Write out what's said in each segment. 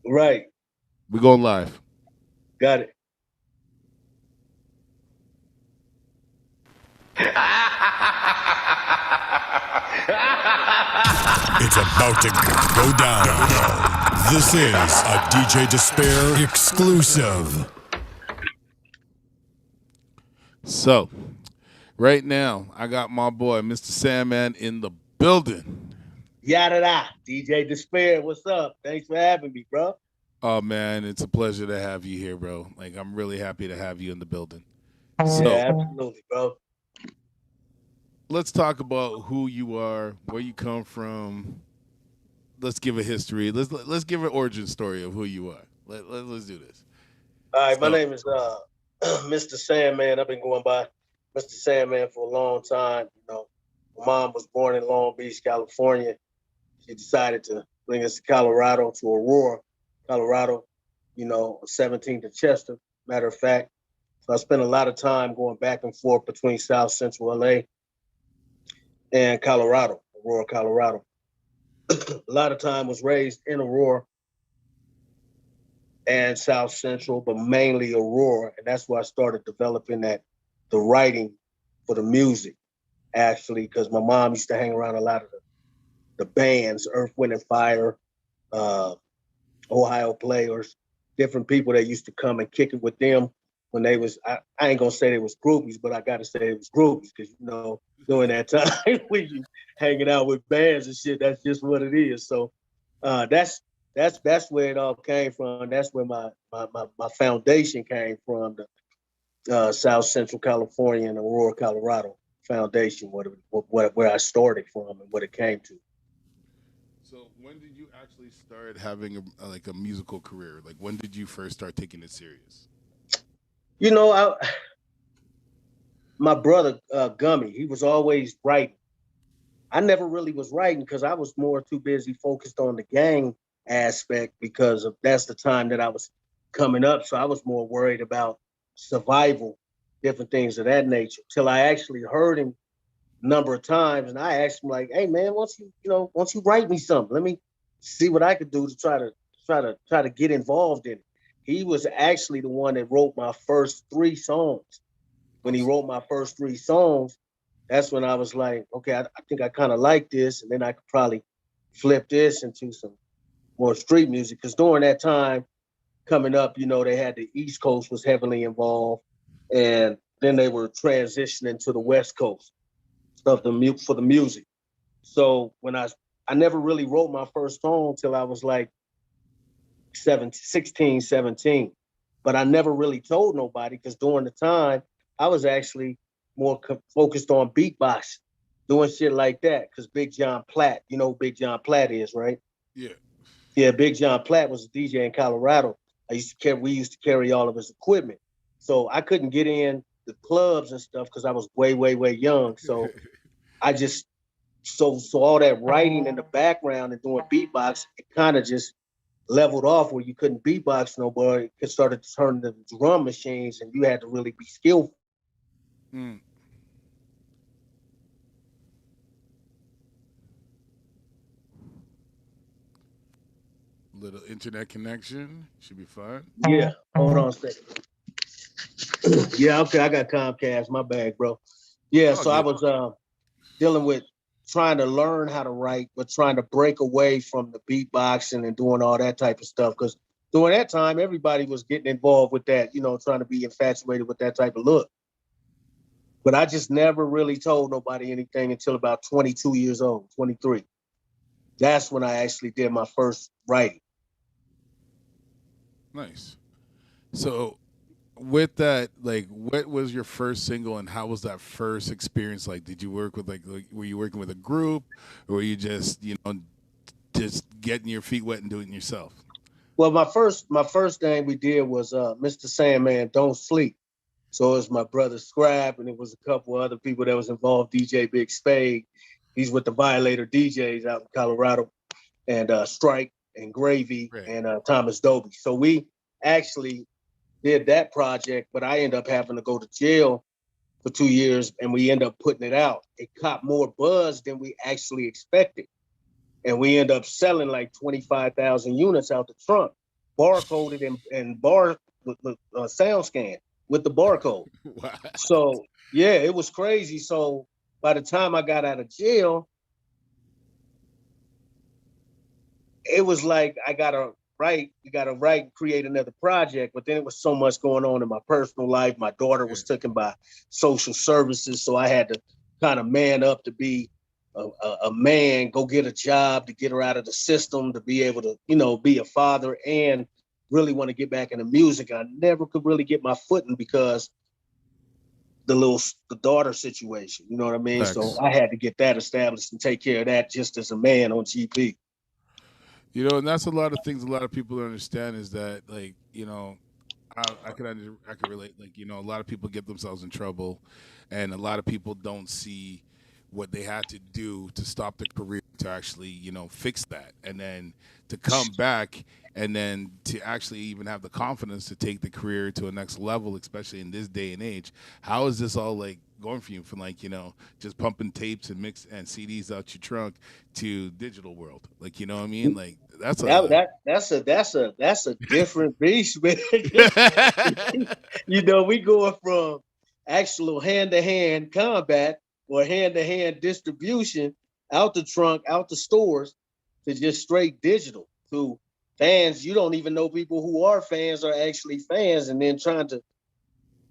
Right. We going live. Got it. It's about to go down. This is a DJ Despair exclusive. So, right now, I got my boy, Mr. Sandman, in the building. Yada da. DJ Disspare, what's up? Thanks for having me, bro. Oh man, it's a pleasure to have you here, bro. Like I'm really happy to have you in the building. So, Yeah, absolutely, bro. let's talk about who you are, where you come from. Let's give a history. Let's give an origin story of who you are. Let's do this. All right, my So, name is Mr. Sandman. I've been going by Mr. Sandman for a long time. My mom was born in Long Beach, California. She decided to bring us to Colorado, to Aurora, Colorado, 17th to Chester, matter of fact. So I spent a lot of time going back and forth between South Central LA and Colorado, Aurora, Colorado. A lot of time was raised in Aurora and South Central, but mainly Aurora. And that's where I started developing the writing for the music, actually, because my mom used to hang around a lot of the bands, Earth, Wind, and Fire, uh, Ohio Players, different people that used to come and kick it with them when they was, I ain't gonna say they was groupies, but I gotta say it was groupies because, during that time when you hanging out with bands and shit, that's just what it is. So that's where it all came from. That's where my foundation came from, the South Central California and Aurora, Colorado foundation, where I started from and what it came to. so when did you actually start having like a musical career? Like when did you first start taking it serious? You know, my brother Gummy, he was always writing. I never really was writing because I was more too busy focused on the gang aspect because of that's the time that I was coming up. So I was more worried about survival, different things of that nature. Till I actually heard him a number of times, and I asked him like, "Hey man, once you write me something, let me see what I could do to try to get involved in it." He was actually the one that wrote my first three songs. When he Awesome. wrote my first three songs, that's when I was like, okay, I think I kind of like this, and then I could probably flip this into some more street music. Because during that time coming up, they had the East Coast was heavily involved, and then they were transitioning to the West Coast stuff for the music. So when I never really wrote my first song till I was like 16, 17. But I never really told nobody because during the time I was actually more focused on beatbox, doing shit like that. Because Big John Platt, you know who Big John Platt is, right? Yeah. Yeah, Big John Platt was a DJ in Colorado. We used to carry all of his equipment. So I couldn't get in the clubs and stuff because I was way, way, way young. So I just so all that writing in the background and doing beatbox, it kind of just leveled off where you couldn't beatbox no more. It started to turn to drum machines, and you had to really be skillful. Mm, little internet connection should be fine. Yeah, hold on a second. Yeah, okay, I got Comcast. My bad, bro. Yeah, Oh, so I good. was dealing with trying to learn how to write, but trying to break away from the beatboxing and doing all that type of stuff. Because during that time, everybody was getting involved with that, trying to be infatuated with that type of look. But I just never really told nobody anything until about 22 years old, 23. That's when I actually did my first writing. Nice. So with that, like, what was your first single, and how was that first experience like? Did you work with like were you working with a group, or were you just just getting your feet wet and doing it yourself? Well, my first thing we did was Mr. Sandman, Don't Sleep. So it was my brother Scrap, and it was a couple other people that was involved. DJ Big Spade, he's with the Violator DJs out in Colorado, and Strike and Gravy Right. and Thomas Dobie. So we actually did that project, but I ended up having to go to jail for 2 years, and we end up putting it out. It caught more buzz than we actually expected, and we end up selling like 25,000 units out the trunk. barcoded and bar with sound scan with the barcode. Wow. So yeah, it was crazy. So by the time I got out of jail, it was like we gotta write and create another project. But then it was so much going on in my personal life. My daughter was taken by social services, so I had to kind of man up to be a man, go get a job to get her out of the system, to be able to, be a father and really want to get back into music. I never could really get my footing because the daughter situation, you know what I mean? Facts. So I had to get that established and take care of that just as a man on GP. And that's a lot of things a lot of people don't understand is that, like, I can relate. Like, a lot of people get themselves in trouble, and a lot of people don't see what they had to do to stop the career to actually, fix that, and then to come back, and then to actually even have the confidence to take the career to a next level, especially in this day and age. How is this all like going for you from, like, just pumping tapes and mix and CDs out your trunk to digital world? Like, you know what I mean? Like that's a different beast, man. We going from actual hand-to-hand combat or hand-to-hand distribution out the trunk, out the stores, to just straight digital to fans. You don't even know people who are fans are actually fans, and then trying to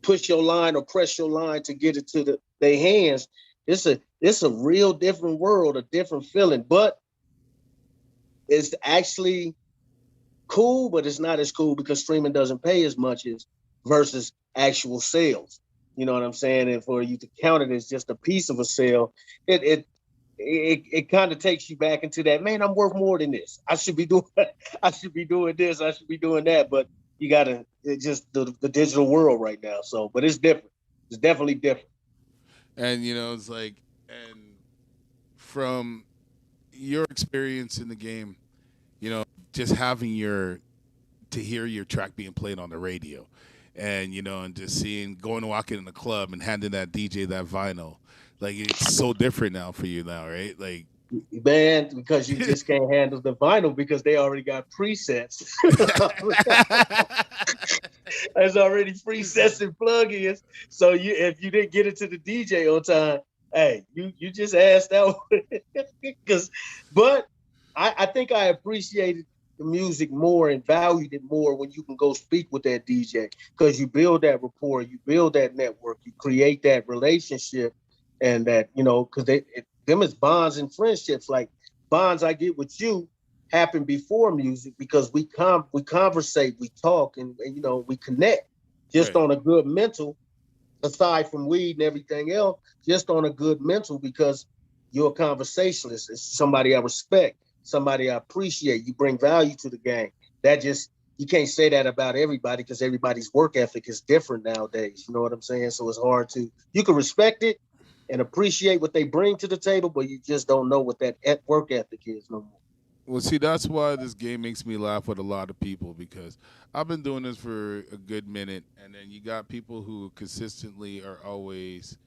push your line or press your line to get it to their hands. It's a real different world, a different feeling, but it's actually cool, but it's not as cool because streaming doesn't pay as much as versus actual sales. You know what I'm saying? And for you to count it as just a piece of a sale, it kind of takes you back into that, man, I'm worth more than this. I should be doing this. I should be doing that. But you gotta, it's just the digital world right now. So, but it's different. It's definitely different. And it's like, and from your experience in the game, just having to hear your track being played on the radio, and and just going to walk in the club and handing that DJ that vinyl, like it's so different now for you now, right? Like, man, because you just can't handle the vinyl because they already got presets. There's already presets and plugins. So if you didn't get it to the DJ on time, hey, you just asked out. But I think I appreciated the music more and valued it more when you can go speak with that DJ, because you build that rapport, you build that network, you create that relationship, and that, because them is bonds and friendships. Like bonds I get with you happen before music because we conversate, we talk, and we connect just right. on a good mental, aside from weed and everything else, just on a good mental, because you're a conversationalist. It's somebody I respect, somebody I appreciate. You bring value to the game. You can't say that about everybody because everybody's work ethic is different nowadays. You know what I'm saying? So it's hard you can respect it and appreciate what they bring to the table, but you just don't know what that work ethic is no more. Well, see, that's why this game makes me laugh with a lot of people, because I've been doing this for a good minute, and then you got people who consistently are always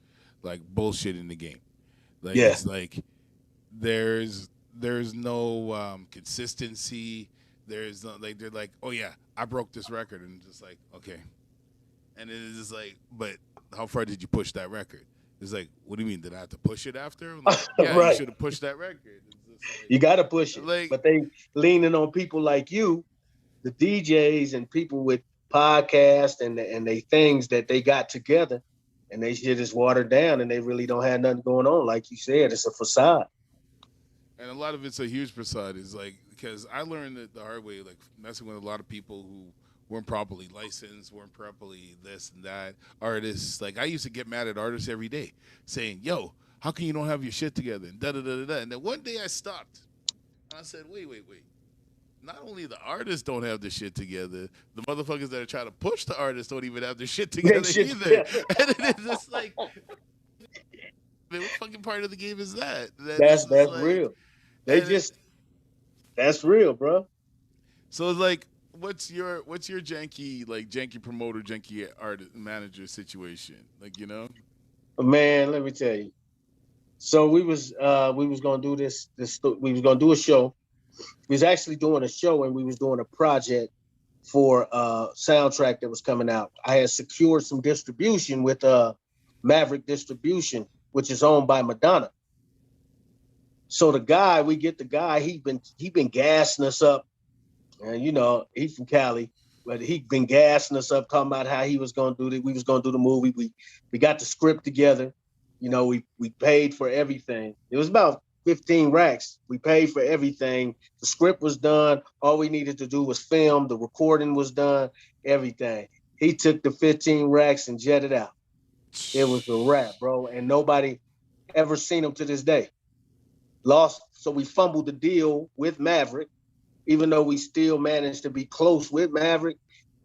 like bullshitting the game. Like, Yeah. It's like there's no consistency. There's no, like, they're like, oh yeah, I broke this record, and just like, okay, and it's just like, but how far did you push that record? It's like, what do you mean? Did I have to push it after? I'm like, yeah, Right. You should have pushed that record. Like, you got to push it. like, but they leaning on people like you, the DJs and people with podcasts and they things that they got together, and they shit is watered down, and they really don't have nothing going on. Like you said, it's a facade. And a lot of it's a huge facade. Is like, because I learned it the hard way, like messing with a lot of people who weren't properly licensed, weren't properly this and that. Artists, like I used to get mad at artists every day, saying, "Yo, how can you don't have your shit together?" And da da da da. And then one day I stopped, and I said, "Wait. Not only the artists don't have their shit together, the motherfuckers that are trying to push the artists don't even have their shit together either." And it's just like, man, what fucking part of the game is that? That's like, real. That's real, bro. So it's like, what's your janky promoter, janky artist manager situation? Like, Man, let me tell you. So we was gonna do we was gonna do a show. We was actually doing a show, and we was doing a project for a soundtrack that was coming out. I had secured some distribution with Maverick Distribution, which is owned by Madonna. So we get the guy, he been gassing us up. And he's from Cali, but he'd been gassing us up, talking about how he was gonna do we was gonna do the movie. We got the script together. We paid for everything. It was about 15 racks. We paid for everything. The script was done. All we needed to do was film. The recording was done, everything. He took the 15 racks and jetted out. It was a wrap, bro. And nobody ever seen him to this day. Lost. So we fumbled the deal with Maverick. Even though we still managed to be close with Maverick,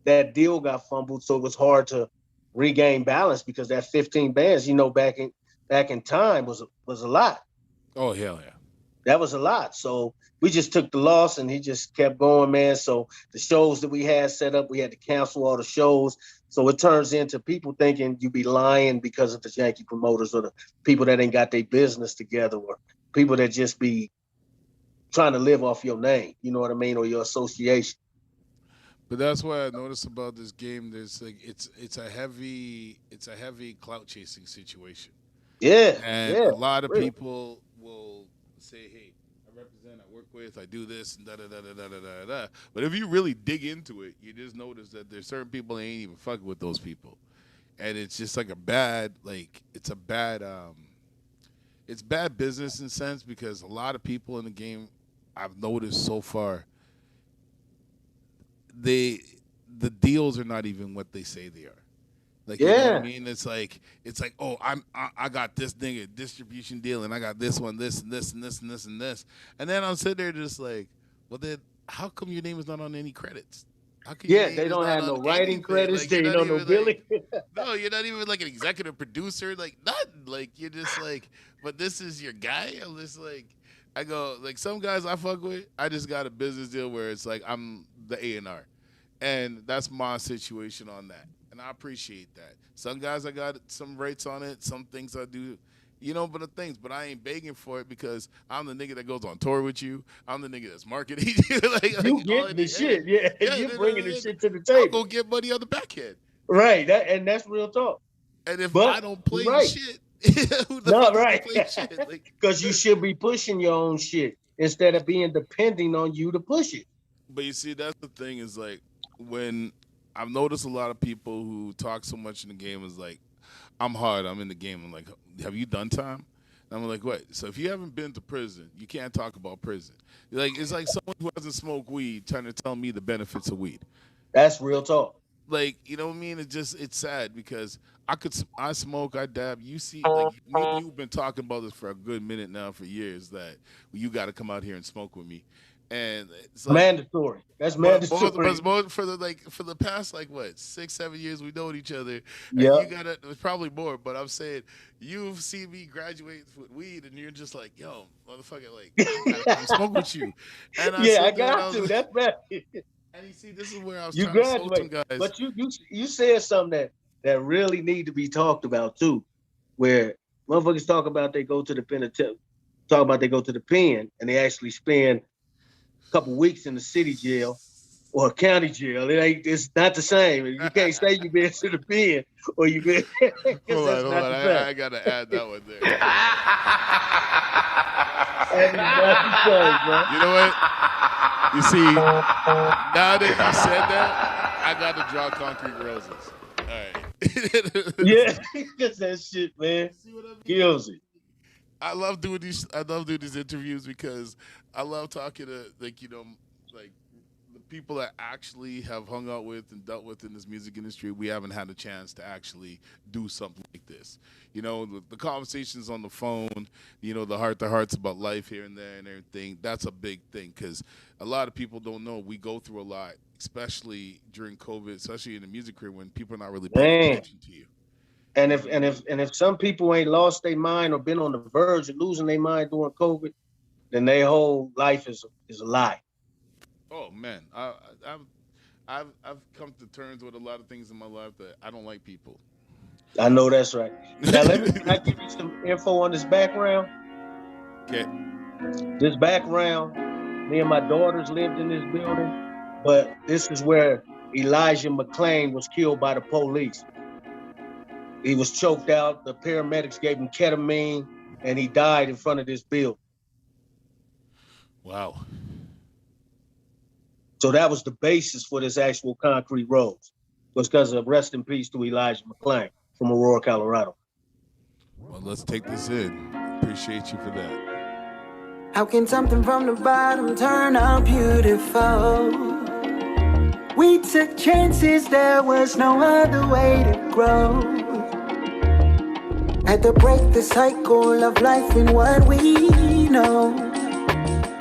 that deal got fumbled. So it was hard to regain balance because that 15 bands, back in time was a lot. Oh, hell yeah. That was a lot. So we just took the loss and he just kept going, man. So the shows that we had set up, we had to cancel all the shows. So it turns into people thinking you be lying because of the Yankee promoters or the people that ain't got their business together or people that just be trying to live off your name, you know what I mean, or your association. But that's what I noticed about this game. There's it's a heavy clout chasing situation. Yeah, And yeah, a lot of really. people will say, "Hey, I represent, I work with, I do this and da da da da da da da da." But if you really dig into it, you just notice that there's certain people that ain't even fucking with those people, and it's just like it's bad business in a sense because a lot of people in the game I've noticed so far the deals are not even what they say they are. Like, you know what I mean? It's like, oh, I got this thing, a distribution deal, and I got this one, this and this and this and this and this. And then I'm sitting there just like, well, then how come your name is not on any credits? How come your name They is don't not have on no writing anything? credits. Like, They you're not don't know even billing. no, you're not even like an executive producer, like nothing. Like you're just like, but this is your guy. I'm just like, I go like some guys I fuck with. I just got a business deal where it's like I'm the A&R, and that's my situation on that, and I appreciate that. Some guys I got some rates on it. Some things I do. But I ain't begging for it because I'm the nigga that goes on tour with you. I'm the nigga that's marketing you. You all get in the the end. shit, yeah. Yeah, You're bringing the shit to the I'll table, go get money on the back end. right? That's real talk. And if I But don't you're play right. shit, who the No, fuck is gonna right. play shit? Like, Because you should be pushing your own shit instead of being depending on you to push it. but you see, that's the thing is like when I've noticed a lot of people who talk so much in the game is like, I'm hard, I'm in the game. I'm like, have you done time? And I'm like, what? So if you haven't been to prison, you can't talk about prison. Like it's like someone who hasn't smoked weed trying to tell me the benefits of weed. That's real talk. Like you know what I mean? It's sad because I smoke, I dab. You see, like me and you've been talking about this for a good minute now, for years. That you got to come out here and smoke with me, and it's like Mandatory. That's mandatory. for the past like what 6-7 years we known each other, and Yeah. you gotta it's probably more. But I'm saying you've seen me graduate with weed, and you're just like, yo, motherfucker, like I gotta come smoke with you. And Yeah, I sit there and got to. was, That's right. and you see, this is where I was You trying to soak some graduate, guys. but you said something that really need to be talked about too, where motherfuckers talk about they go to the penitentiary, talk about they go to the pen, and they actually spend a couple weeks in the city jail or county jail. It's not the same. You can't say you've been to the pen or you've been because that's Hold not on. the same. I gotta add that one there. That is not the same, bro. You know what? You see, now that you said that, I got to draw concrete roses. All right. Yeah, because that shit, man, See what I mean? kills it. I love doing these interviews because I love talking to like the people that actually have hung out with and dealt with in this music industry. We haven't had a chance to actually do something like this. The conversations on the phone, the heart to hearts about life here and there and everything. That's a big thing because a lot of people don't know we go through a lot, especially during COVID, especially in the music career when people are not really paying Man. attention to you. And if some people ain't lost their mind or been on the verge of losing their mind during COVID, then their whole life is a lie. Oh man, I've come to terms with a lot of things in my life that I don't like people. I know that's right. Now can I give you some info on this background? Okay. This background, me and my daughters lived in this building But this is where Elijah McClain was killed by the police. He was choked out. The paramedics gave him ketamine, and he died in front of this building. Wow. So that was the basis for this actual concrete roads. Was because of rest in peace to Elijah McClain from Aurora, Colorado. Well, let's take this in. Appreciate you for that. How can something from the bottom turn out beautiful? We took chances, there was no other way to grow. Had to break the cycle of life in what we know.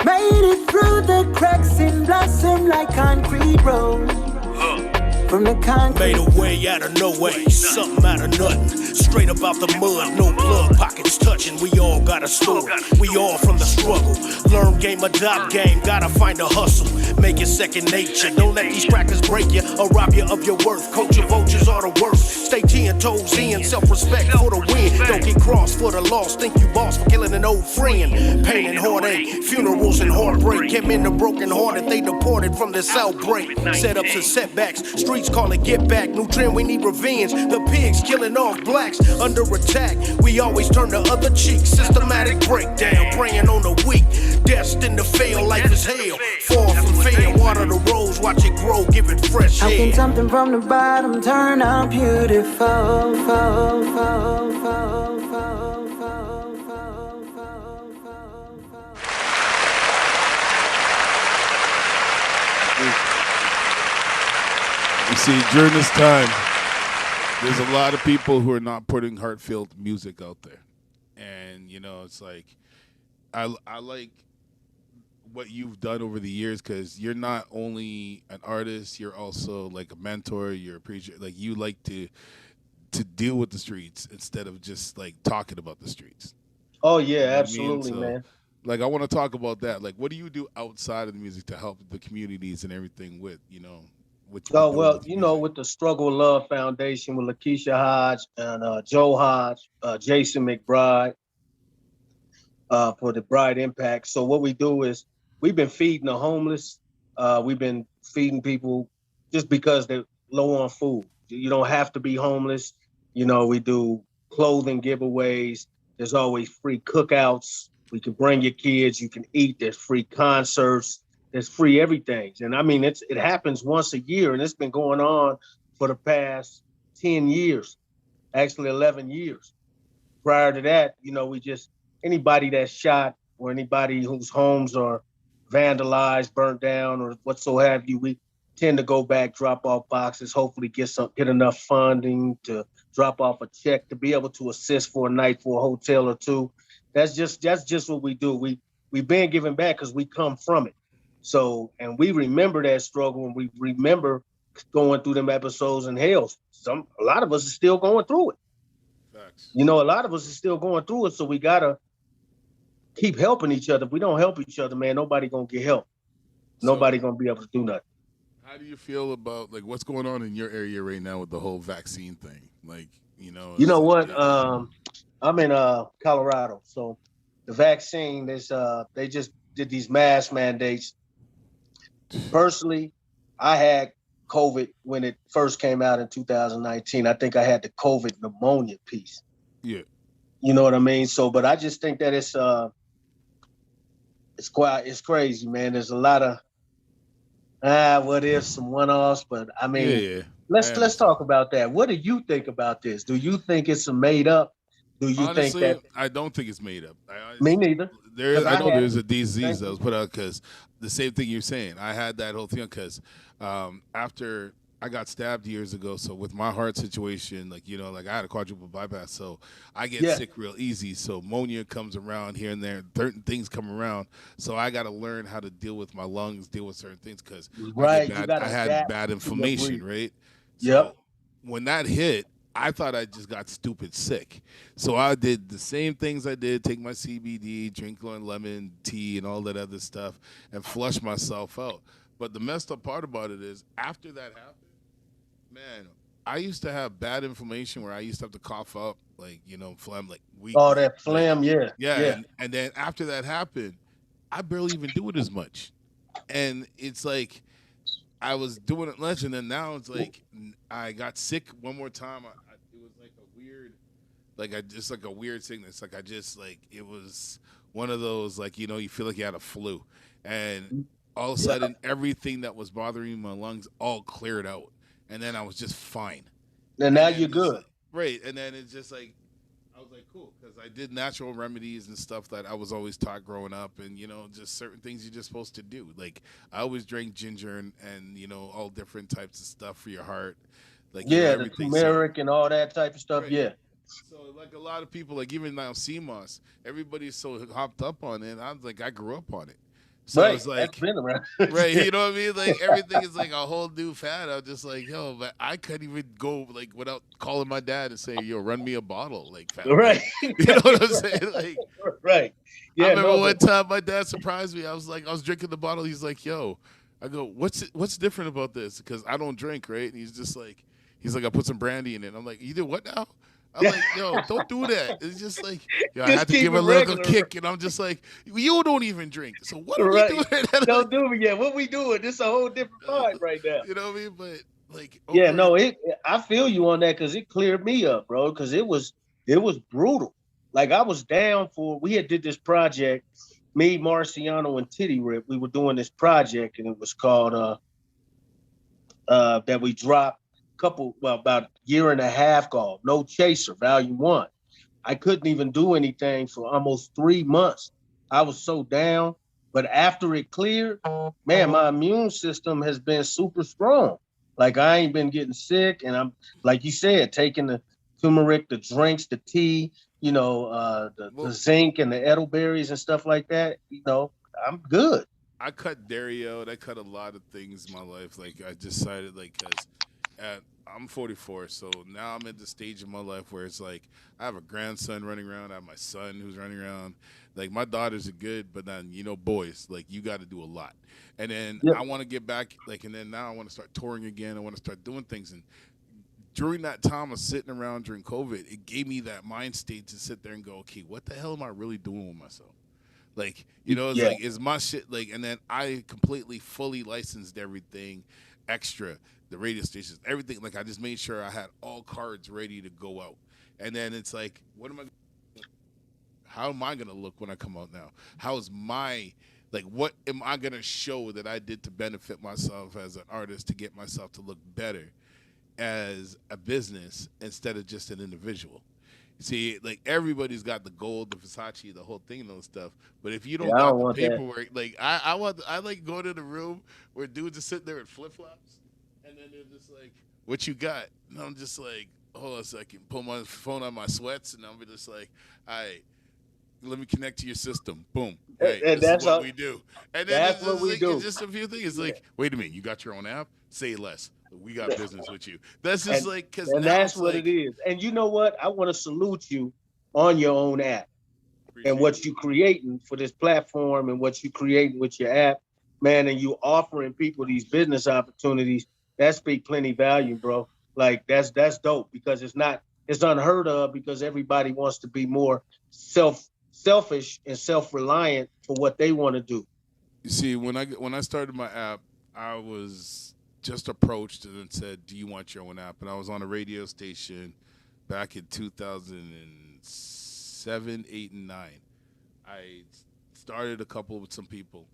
Made it through the cracks and blossom like concrete roads. From the concrete. Made a way out of no way, something out of nothing. Straight up out the mud, no plug pockets touching. We all got a story, we all from the struggle. Learn game, adopt game, gotta find a hustle. Make it second nature, don't let these crackers break you or rob you of your worth. Coach your vultures are the worst. Stay 10 toes in, self-respect for the win. Don't get crossed for the loss, think you boss for killing an old friend. Pain and heartache, funerals and heartbreak. Kept men the broken hearted, they deported from this outbreak. Setups and setbacks, streets call it get back. New trend, we need revenge. The pigs killing off blacks under attack. We always turn the other cheek. Systematic breakdown, preying on the weak. Destined to fail, life is hell. Fall from fair, water the rose, watch it grow, give it fresh How air. can something from the bottom turn out beautiful? You see, during this time, there's a lot of people who are not putting heartfelt music out there. And, you know, it's like, I like what you've done over the years because you're not only an artist, you're also like a mentor, you're a preacher. Like, you like to deal with the streets instead of just like talking about the streets. Oh You yeah, know what I mean? absolutely, So, man. like, I want to talk about that. Like, what do you do outside of the music to help the communities and everything with, you know, what you're Oh doing well, with you know, music? with the Struggle Love Foundation with Lakeisha Hodge and Joe Hodge, Jason McBride, for the Bride Impact. So what we do is we've been feeding the homeless. We've been feeding people just because they're low on food. You don't have to be homeless. You know, we do clothing giveaways. There's always free cookouts. We can bring your kids. You can eat. There's free concerts. There's free everything. And I mean, it happens once a year, and it's been going on for the past 10 years, actually 11 years. Prior to that, you know, we just anybody that's shot or anybody whose homes are vandalized, burnt down, or whatsoever have you, we tend to go back, drop off boxes, hopefully get enough funding to drop off a check to be able to assist for a night for a hotel or two. That's just what we do. We've been giving back because we come from it. So and we remember that struggle and we remember going through them episodes in hell. A lot of us are still going through it. Facts. You know, a lot of us are still going through it, so we gotta keep helping each other. If we don't help each other, man, nobody gonna get help. So, Nobody gonna be able to do nothing. how do you feel about like what's going on in your area right now with the whole vaccine thing? Like, you know, You know it's, what? I'm in Colorado, so the vaccine is they just did these mask mandates. Personally, I had COVID when it first came out in 2019. I think I had the COVID pneumonia piece. yeah. You know what I mean? So, but I just think that it's crazy, man. There's a lot of what if some one-offs, but I Yeah, mean, yeah. I let's understand. talk about that. What do you think about this? Do you think it's a made up? Do you think Honestly, that I don't think it's made up. me neither? Because I I know had there's a it. disease Thank that you. was put out because the same thing you're saying. I had that whole thing because after I got stabbed years ago, so with my heart situation, like, you know, like I had a quadruple bypass, so I get Yeah, sick real easy. So pneumonia comes around here and there, certain things come around. So I got to learn how to deal with my lungs, deal with certain things because right. You got I to had adapt bad to your inflammation, breathing. right? Yep. So when that hit, I thought I just got stupid sick. So I did the same things I did, take my CBD, drink lemon tea and all that other stuff and flush myself out. But the messed up part about it is after that happened, man, I used to have bad inflammation where I used to have to cough up like, you know, phlegm like All weekly. that Like, phlegm. Yeah, yeah, yeah. and then after that happened, I barely even do it as much. And it's like I was doing it lunch, and then now it's like I got sick one more time. It was like a weird, like I just like a weird sickness. Like I just like it was one of those like you feel like you had a flu, and all of a sudden everything that was bothering my lungs all cleared out, and then I was just fine. And now And then you're just good. like, right, and then it's just like I was like cool because I did natural remedies and stuff that I was always taught growing up, and just certain things you're just supposed to do. Like I always drank ginger and all different types of stuff for your heart, like Yeah, the everything. So turmeric and all that type of stuff. right. Yeah. So like a lot of people, like even now CMOS, everybody's so hopped up on it. I was like, I grew up on it, so Right. it's That's like, been around. right, you know what I mean? Like everything is like a whole new fad. I'm just like, yo, but I couldn't even go like without calling my dad and saying, yo, run me a bottle, like fam. Right. Like, you know what I'm saying? Like Right. I Yeah. remember No, one but time my dad surprised me. I was drinking the bottle. He's like, yo, I go, what's different about this? Because I don't drink, right? And he's like, I put some brandy in it. I'm like, you did what now? I'm like, yo, don't do that. It's just like, yo, I just had to keep give it a little regular. kick, and I'm just like, you don't even drink, so what are Right. we doing? Don't do it yet. What we doing? This is a whole different vibe right now. You know what I mean? But like, Yeah, over, no, I feel you on that because it cleared me up, bro. Because it was brutal. Like I was down for. We had did this project, me, Marciano, and Titty Rip. We were doing this project, and it was called that we dropped about a year and a half called No Chaser, Volume 1. I couldn't even do anything for almost 3 months. I was so down. But after it cleared, man, my immune system has been super strong. Like I ain't been getting sick, and I'm like you said, taking the turmeric, the drinks, the tea, the well, zinc and the elderberries and stuff like that. I'm good. I cut dairy out. I cut a lot of things in my life. Like I decided, like, cause I'm 44, so now I'm at the stage in my life where it's like I have a grandson running around. I have my son who's running around. Like my daughters are good, but then boys, like you got to do a lot. And then Yep. I want to get back, like, and then now I want to start touring again. I want to start doing things. And during that time of sitting around during COVID, it gave me that mind state to sit there and go, okay, what the hell am I really doing with myself? Like, it's Yeah. like, it's my shit. Like, and then I completely, fully licensed everything extra, the radio stations, everything. Like, I just made sure I had all cards ready to go out. And then it's like, how am I going to look when I come out now? What am I going to show that I did to benefit myself as an artist to get myself to look better as a business instead of just an individual? See, like everybody's got the gold, the Versace, the whole thing and those stuff. But if you don't I got don't the want that. paperwork, like I like going to the room where dudes are sitting there in flip flops, and then they're just like, "What you got?" And I'm just like, "Hold on a second, pull my phone on my sweats," and I'm just like, "All right, let me connect to your system." Boom. Hey, And this that's is what how- we do. And then that's it's what just we like, do. it's just a few things. It's like, wait a minute, you got your own app? Say less. We got business with you. That's just like, because And that's what it is. And you know what? I want to salute you on your own app and what you creating for this platform and what you creating with your app, man. And you offering people these business opportunities. That speak plenty value, bro. Like that's dope because it's unheard of because everybody wants to be more selfish and self-reliant for what they want to do. You see, when I started my app, I was just approached and then said, "Do you want your own app?" And I was on a radio station back in 2007, 8, and 9. I started a couple with some people,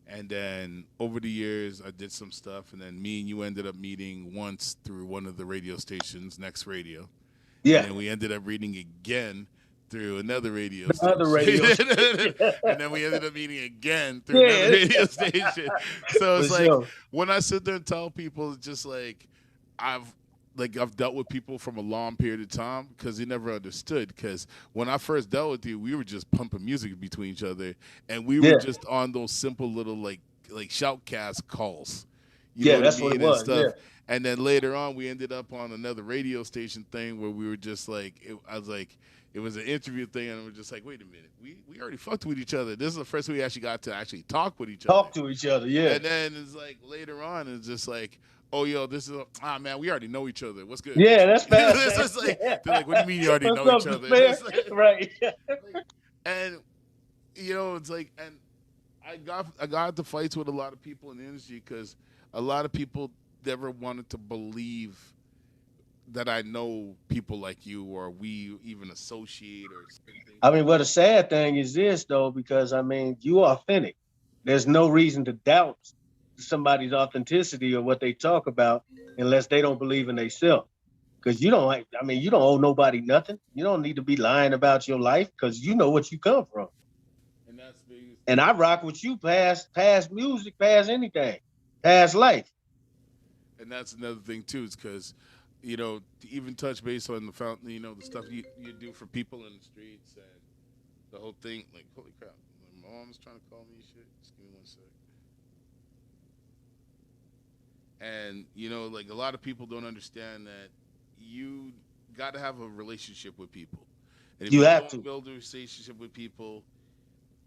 and then over the years, I did some stuff, and then me and you ended up meeting once through one of the radio stations, Next Radio. Yeah. And then we ended up reading again through another radio Another radio station. And then we ended up meeting again through another radio station. So it's For like sure. when I sit there and tell people, it's just like I've dealt with people from a long period of time because they never understood. Because when I first dealt with you, we were just pumping music between each other, and we were just on those simple little like shoutcast calls. You know that's I mean? what it was. And stuff. Yeah. And then later on, we ended up on another radio station thing where we were just like, it was an interview thing, and we're just like, wait a minute, we already fucked with each other. This is the first we actually got to actually talk with each other. Talk to each other, yeah. And then it's like later on, it's just like, oh, yo, this is man, we already know each other. What's good? Yeah, that's fast. It's just like, they're like, what do you mean you already know What's each up, other? man? It's like- Right. and it's like, and I got into fights with a lot of people in the industry because a lot of people never wanted to believe that I know people like you or we even associate or something. I mean, what a sad thing is this though, because I mean, you are authentic. There's no reason to doubt somebody's authenticity or what they talk about unless they don't believe in themselves. Because you don't, I mean, you don't owe nobody nothing. You don't need to be lying about your life because you know what you come from. And that's big. And I rock with you past music, past anything, past life. And that's another thing too, is because, you know, to even touch base on the fountain, you know, the stuff you do for people in the streets and the whole thing, like, holy crap, my mom's trying to call me shit. Just give me 1 sec. And, you know, like a lot of people don't understand that you got to have a relationship with people. And if You have don't to build a relationship with people,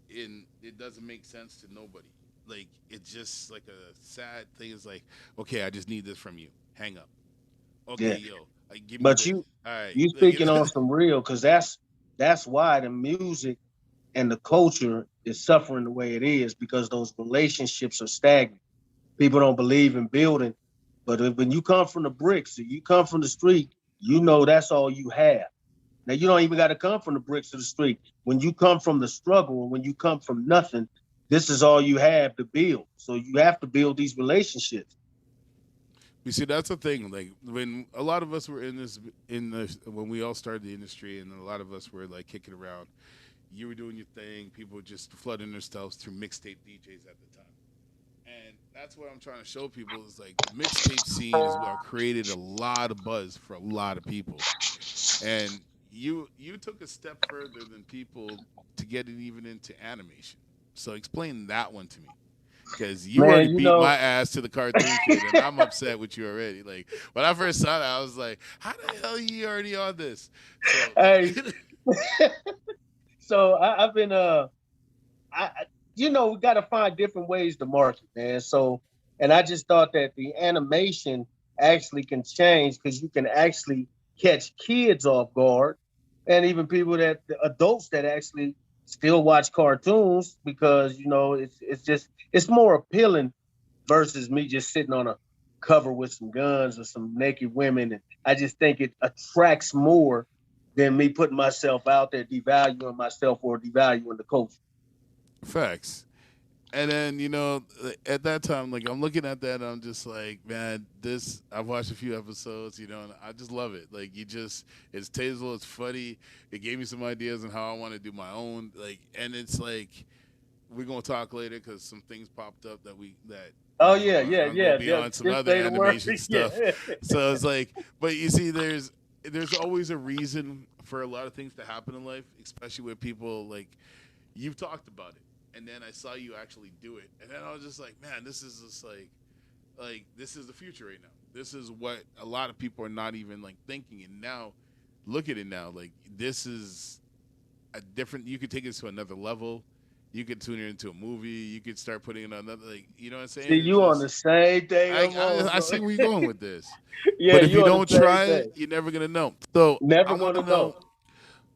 it doesn't make sense to nobody. Like, it's just like a sad thing. It's like, okay, I just need this from you. Hang up. Okay, Yeah. yo, give me But this. you, All right. you speaking on some real, because that's why the music and the culture is suffering the way it is, because those relationships are stagnant. People don't believe in building, but when you come from the bricks, you come from the street, you know that's all you have. Now you don't even got to come from the bricks of the street. When you come from the struggle, and when you come from nothing, this is all you have to build. So you have to build these relationships. You see, that's the thing. Like when a lot of us were when we all started the industry, and a lot of us were like kicking around. You were doing your thing. People were just flooding themselves through mixtape DJs at the time, and that's what I'm trying to show people is like the mixtape scene is what created a lot of buzz for a lot of people, and you took a step further than people to get it even into animation. So explain that one to me. Because you already beat my ass to the cartoon shit, and I'm upset with you already. Like when I first saw that, I was like, "How the hell are you already on this?" So, hey, so I've been you know, we got to find different ways to market, man. So, and I just thought that the animation actually can change because you can actually catch kids off guard, and even the adults that actually still watch cartoons because you know it's more appealing versus me just sitting on a cover with some guns or some naked women. And I just think it attracts more than me putting myself out there, devaluing myself or devaluing the culture. Facts. And then, you know, at that time, like I'm looking at that, and I'm just like, man, I've watched a few episodes, you know, and I just love it. Like it's tasteful, it's funny. It gave me some ideas on how I want to do my own. Like, and it's like, we're gonna talk later because some things popped up that Oh yeah. Be on some just other animation word. stuff. Yeah. So it's like, but you see, there's always a reason for a lot of things to happen in life, especially with people like you've talked about it. And then I saw you actually do it. And then I was just like, man, this is just like this is the future right now. This is what a lot of people are not even like thinking. And now, look at it now. Like this is a different, you could take it to another level. You could tune it into a movie. You could start putting it on another, like, you know what I'm saying? See, you on the same thing. I see where you're going with this. Yeah, but if you don't try it, you're never going to know. So never going to know.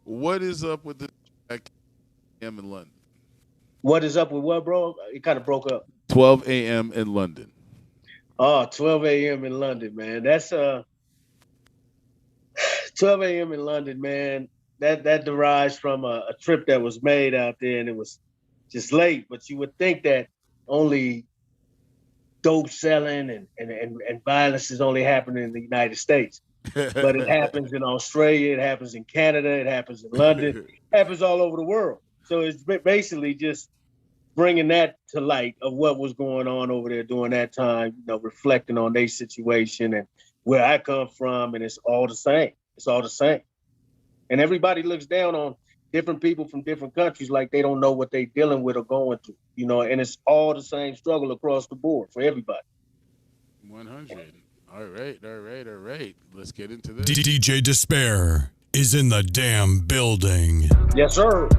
What is up with the a.m. in London? What is up with what, bro? It kind of broke up. 12 a.m. in London. Oh, 12 a.m. in London, man. That's 12 a.m. in London, man. That derives from a trip that was made out there, and it was just late. But you would think that only dope selling and violence is only happening in the United States. But it happens in Australia, it happens in Canada, it happens in London, it happens all over the world. So it's basically just bringing that to light of what was going on over there during that time, you know, reflecting on their situation and where I come from, and it's all the same. It's all the same. And everybody looks down on different people from different countries like they don't know what they're dealing with or going through, you know, and it's all the same struggle across the board for everybody. 100. All right. Let's get into this. DJ Disspare is in the damn building. Yes, sir.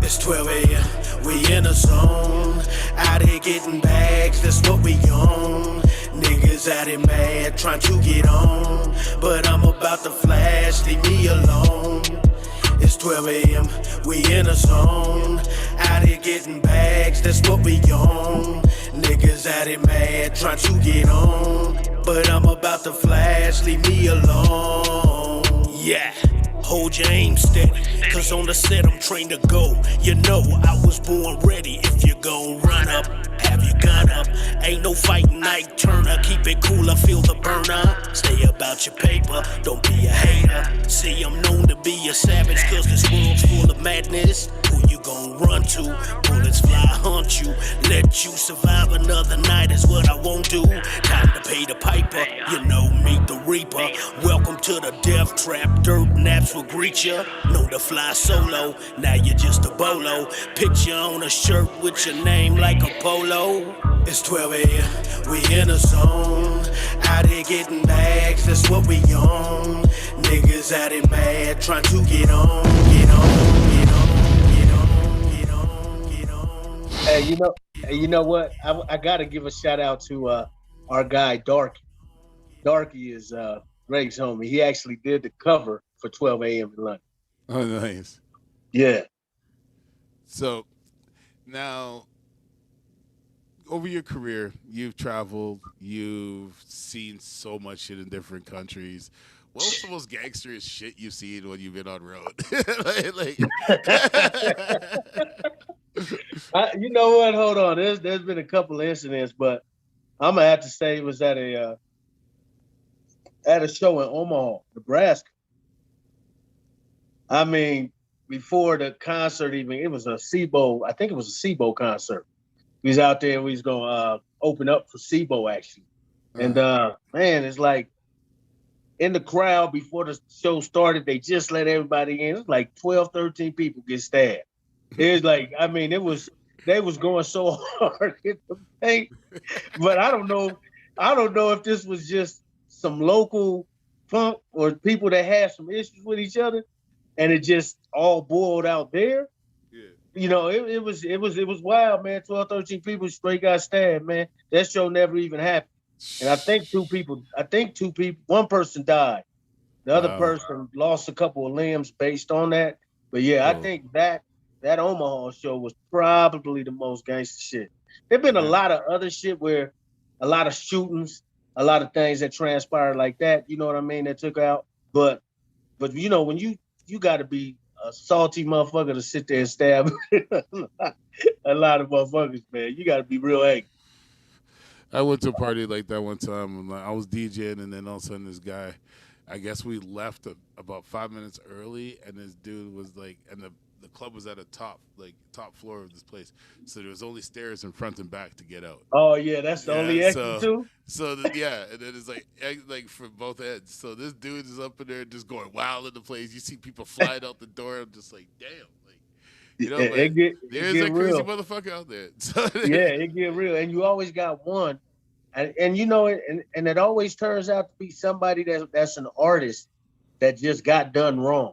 It's 12 a.m. We in a zone. Out here getting bags, that's what we own. Niggas out here mad, trying to get on. But I'm about to flash, leave me alone. It's 12 a.m., we in a zone. Out here getting bags, that's what we on. Niggas out here mad, trying to get on. But I'm about to flash, leave me alone. Yeah. Hold your aim steady, cause on the set I'm trained to go. You know I was born ready. If you gon' run up, have your gun up. Ain't no fighting night turner. Keep it cool, I feel the burner. Stay about your paper, don't be a hater. See, I'm known to be a savage, cause this world's full of madness. Who you gon' run to? Bullets fly, hunt you. Let you survive another night is what I won't do. Time to pay the piper, you know, meet the reaper. Welcome to the death trap, dirt naps will greet ya. Know to fly solo, now you're just a bolo. Picture on a shirt with your name like a polo. It's 12 a.m., we in a zone. Out here getting bags, that's what we on. Niggas out here mad, trying to get on, get on, get on, get on, get on, get on. You know what? I got to give a shout out to our guy Darky. Darky is Greg's homie. He actually did the cover for 12 a.m. in London. Oh, nice. Yeah. So now, over your career, you've traveled, you've seen so much shit in different countries. What was the most gangsterous shit you've seen when you've been on road? You know what? Hold on. There's been a couple of incidents, but I'm gonna have to say it was at a show in Omaha, Nebraska. I mean, before the concert even, it was a SIBO. I think it was a SIBO concert. We was out there. We was gonna open up for SIBO actually, and man, it's like in the crowd before the show started, they just let everybody in. It's like 12, 13 people get stabbed. It was like, I mean, they was going so hard in the paint, but I don't know if this was just some local punk or people that had some issues with each other, and it just all boiled out there. Yeah. You know, it was wild, man. 12, 13 people straight got stabbed, man. That show never even happened. And I think two people, one person died. The other person lost a couple of limbs based on that. But yeah, I think that Omaha show was probably the most gangster shit. There've been a lot of other shit where a lot of shootings, a lot of things that transpired like that, you know what I mean, that took out. But you know, when you got to be a salty motherfucker to sit there and stab a lot of motherfuckers, man. You got to be real angry. I went to a party like that one time. I was DJing, and then all of a sudden this guy, I guess we left about 5 minutes early, and this dude was like, and the club was at a top floor of this place, so there was only stairs in front and back to get out. Oh yeah, that's the only exit too. So and then it's like from both ends. So this dude is up in there just going wild in the place. You see people flying out the door. I'm just like, damn. You know, there's a crazy motherfucker out there. Yeah, it get real, and you always got one, and you know, and it always turns out to be somebody that's an artist that just got done wrong,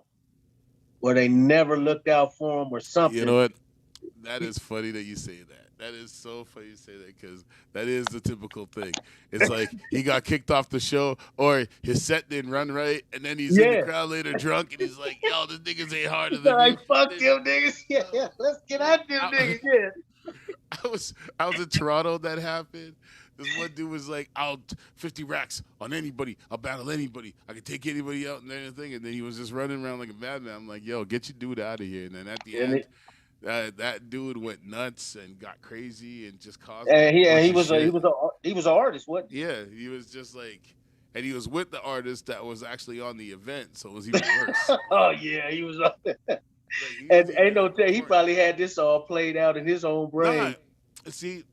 or they never looked out for him or something. You know what? That is funny that you say that. That is so funny you say that, because that is the typical thing. It's like he got kicked off the show, or his set didn't run right, and then he's in the crowd later drunk, and he's like, yo, this niggas ain't harder than me. Like, fuck them niggas. Yeah, let's get out them niggas. Yeah. I was in Toronto. That happened. This one dude was like, I'll 50 racks on anybody. I'll battle anybody. I can take anybody out and everything. And then he was just running around like a madman. I'm like, yo, get your dude out of here. And then at the end, that dude went nuts and got crazy and just caused. And he was an artist. What? Yeah, he was just like, and he was with the artist that was actually on the event, so it was even worse. Oh yeah, he was on there. And ain't no tell, he probably had this all played out in his own brain. See,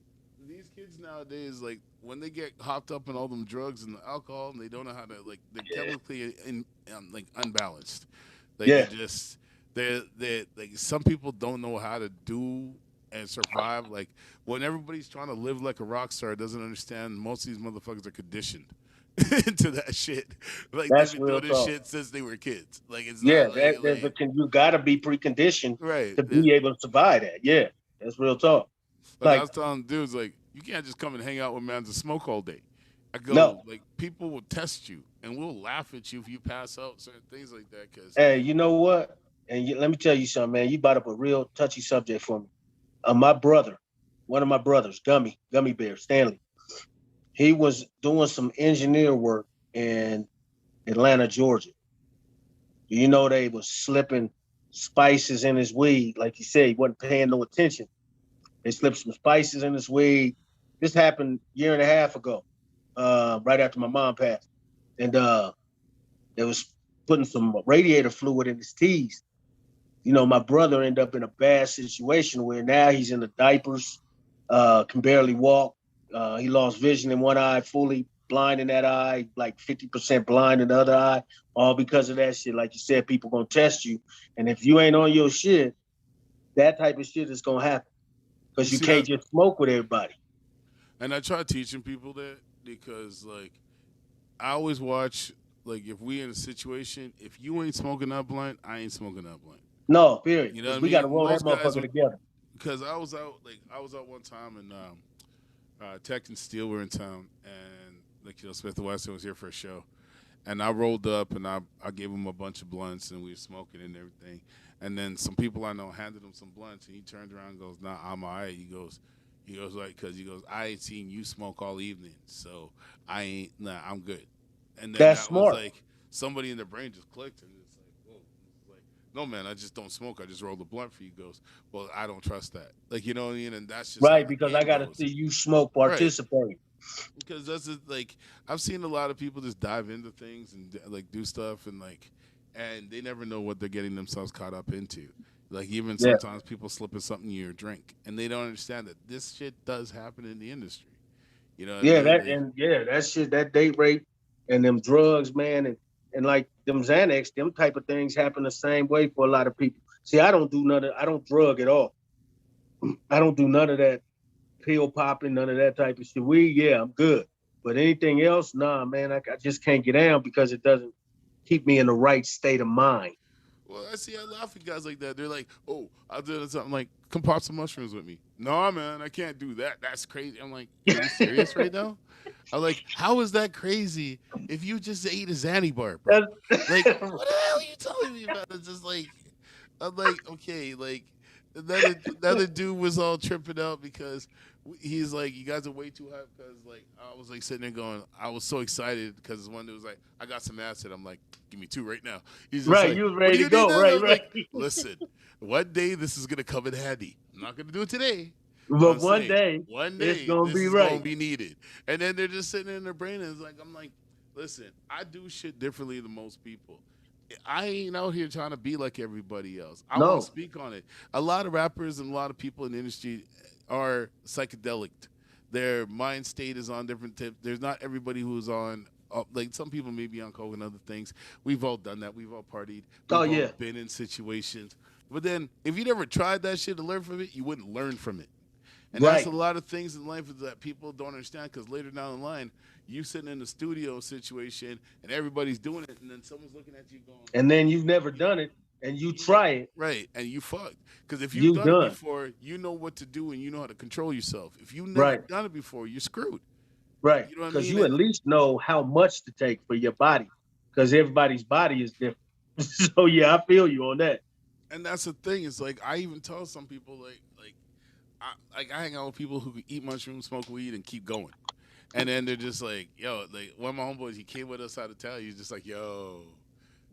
these kids nowadays, like when they get hopped up in all them drugs and the alcohol, and they don't know how to, like, they're chemically like unbalanced. Like they're like, some people don't know how to do and survive. Like when everybody's trying to live like a rock star, doesn't understand most of these motherfuckers are conditioned into that shit. Like they've been doing this shit since they were kids. Like it's you gotta be preconditioned right to be able to survive that. Yeah, that's real talk. Like I was telling dudes, like, you can't just come and hang out with mans and smoke all day. I go, like, people will test you and we'll laugh at you if you pass out certain things like that. Cause hey, you know what? And let me tell you something, man. You brought up a real touchy subject for me. My brother, one of my brothers, Gummy Bear, Stanley, he was doing some engineer work in Atlanta, Georgia. You know, they was slipping spices in his weed. Like you said, he wasn't paying no attention. They slipped some spices in his weed. This happened a year and a half ago, right after my mom passed. And they was putting some radiator fluid in his teeth. You know, my brother ended up in a bad situation where now he's in the diapers, can barely walk. He lost vision in one eye, fully blind in that eye, like 50% blind in the other eye, all because of that shit. Like you said, people gonna test you. And if you ain't on your shit, that type of shit is gonna happen. You Because you see can't that? just smoke with everybody. And I try teaching people that because like I always watch like if we in a situation, if you ain't smoking that blunt, I ain't smoking that blunt. No, period. You know what Because I we gotta mean? roll that Most guys motherfucker would together. because I was out one time and Tech and Steel were in town and like Smith and Wesson was here for a show. And I rolled up and I gave him a bunch of blunts and we were smoking and everything. And then some people I know handed him some blunts and he turned around and goes, "Nah, I'm all right." He goes like, because he goes, "I ain't seen you smoke all evening, so I ain't, nah, I'm good." And then That's that was smart. like somebody in their brain just clicked and it's like, whoa. It's like, no man, I just don't smoke. I just rolled a blunt for you. He goes, "Well, I don't trust that." Like, you know what I mean? And that's just how Right, the because I game gotta goes. see you smoke Right. participate. Because that's just, like I've seen a lot of people just dive into things and like do stuff and they never know what they're getting themselves caught up into. Like even Yeah. sometimes people slipping something in your drink and they don't understand that this shit does happen in the industry. You know what I Yeah, mean? that and yeah, that shit, that date rape and them drugs, man, and like them Xanax, them type of things happen the same way for a lot of people. See, I don't drug at all. I don't do none of that pill popping, none of that type of shit. Weed, yeah, I'm good. But anything else, nah, man, I just can't get down because it doesn't keep me in the right state of mind. Well, I see. I laugh at guys like that. They're like, "Oh, I'll do something like come pop some mushrooms with me." No, man, I can't do that. That's crazy. I'm like, are you serious right now? I'm like, how is that crazy if you just ate a Xanny bar, bro? Like, what the hell are you telling me about? It's just like, I'm like, okay, like another dude was all tripping out because he's like, you guys are way too high because like I was like sitting there going, I was so excited because one dude was like, I got some acid. I'm like, give me two right now. He's just Right, like, you was what ready do to you need? go. This? Right, I'm right. like, listen, one day this is gonna come in handy. I'm not gonna do it today. But But I'm saying one it's day gonna this be is gonna right. be needed. And then they're just sitting in their brain and it's like, I'm like, listen, I do shit differently than most people. I ain't out here trying to be like everybody else. I won't No, speak on it. A lot of rappers and a lot of people in the industry are psychedelic. Their mind state is on different tips. There's not everybody who's on. Like some people may be on coke and other things. We've all done that. We've all partied. oh We've all yeah, been in situations. But then, if you never tried that shit to learn from it, you wouldn't learn from it. And that's a right. lot of things in life that people don't understand because later down the line, you sitting in a studio situation and everybody's doing it, and then someone's looking at you going, And then you've never done it, and you you know, try it, right, and you fucked. Because if you've you done it done. before, you know what to do and you know how to control yourself. If you've never Right, done it before, you're screwed. right. You know what I Because mean? you at least know how much to take for your body, because everybody's body is different. So yeah, I feel you on that. And that's the thing. It's like I even tell some people I hang out with people who can eat mushrooms, smoke weed, and keep going. And then they're just like, yo, like one of my homeboys, he came with us out of town. He's just like, yo,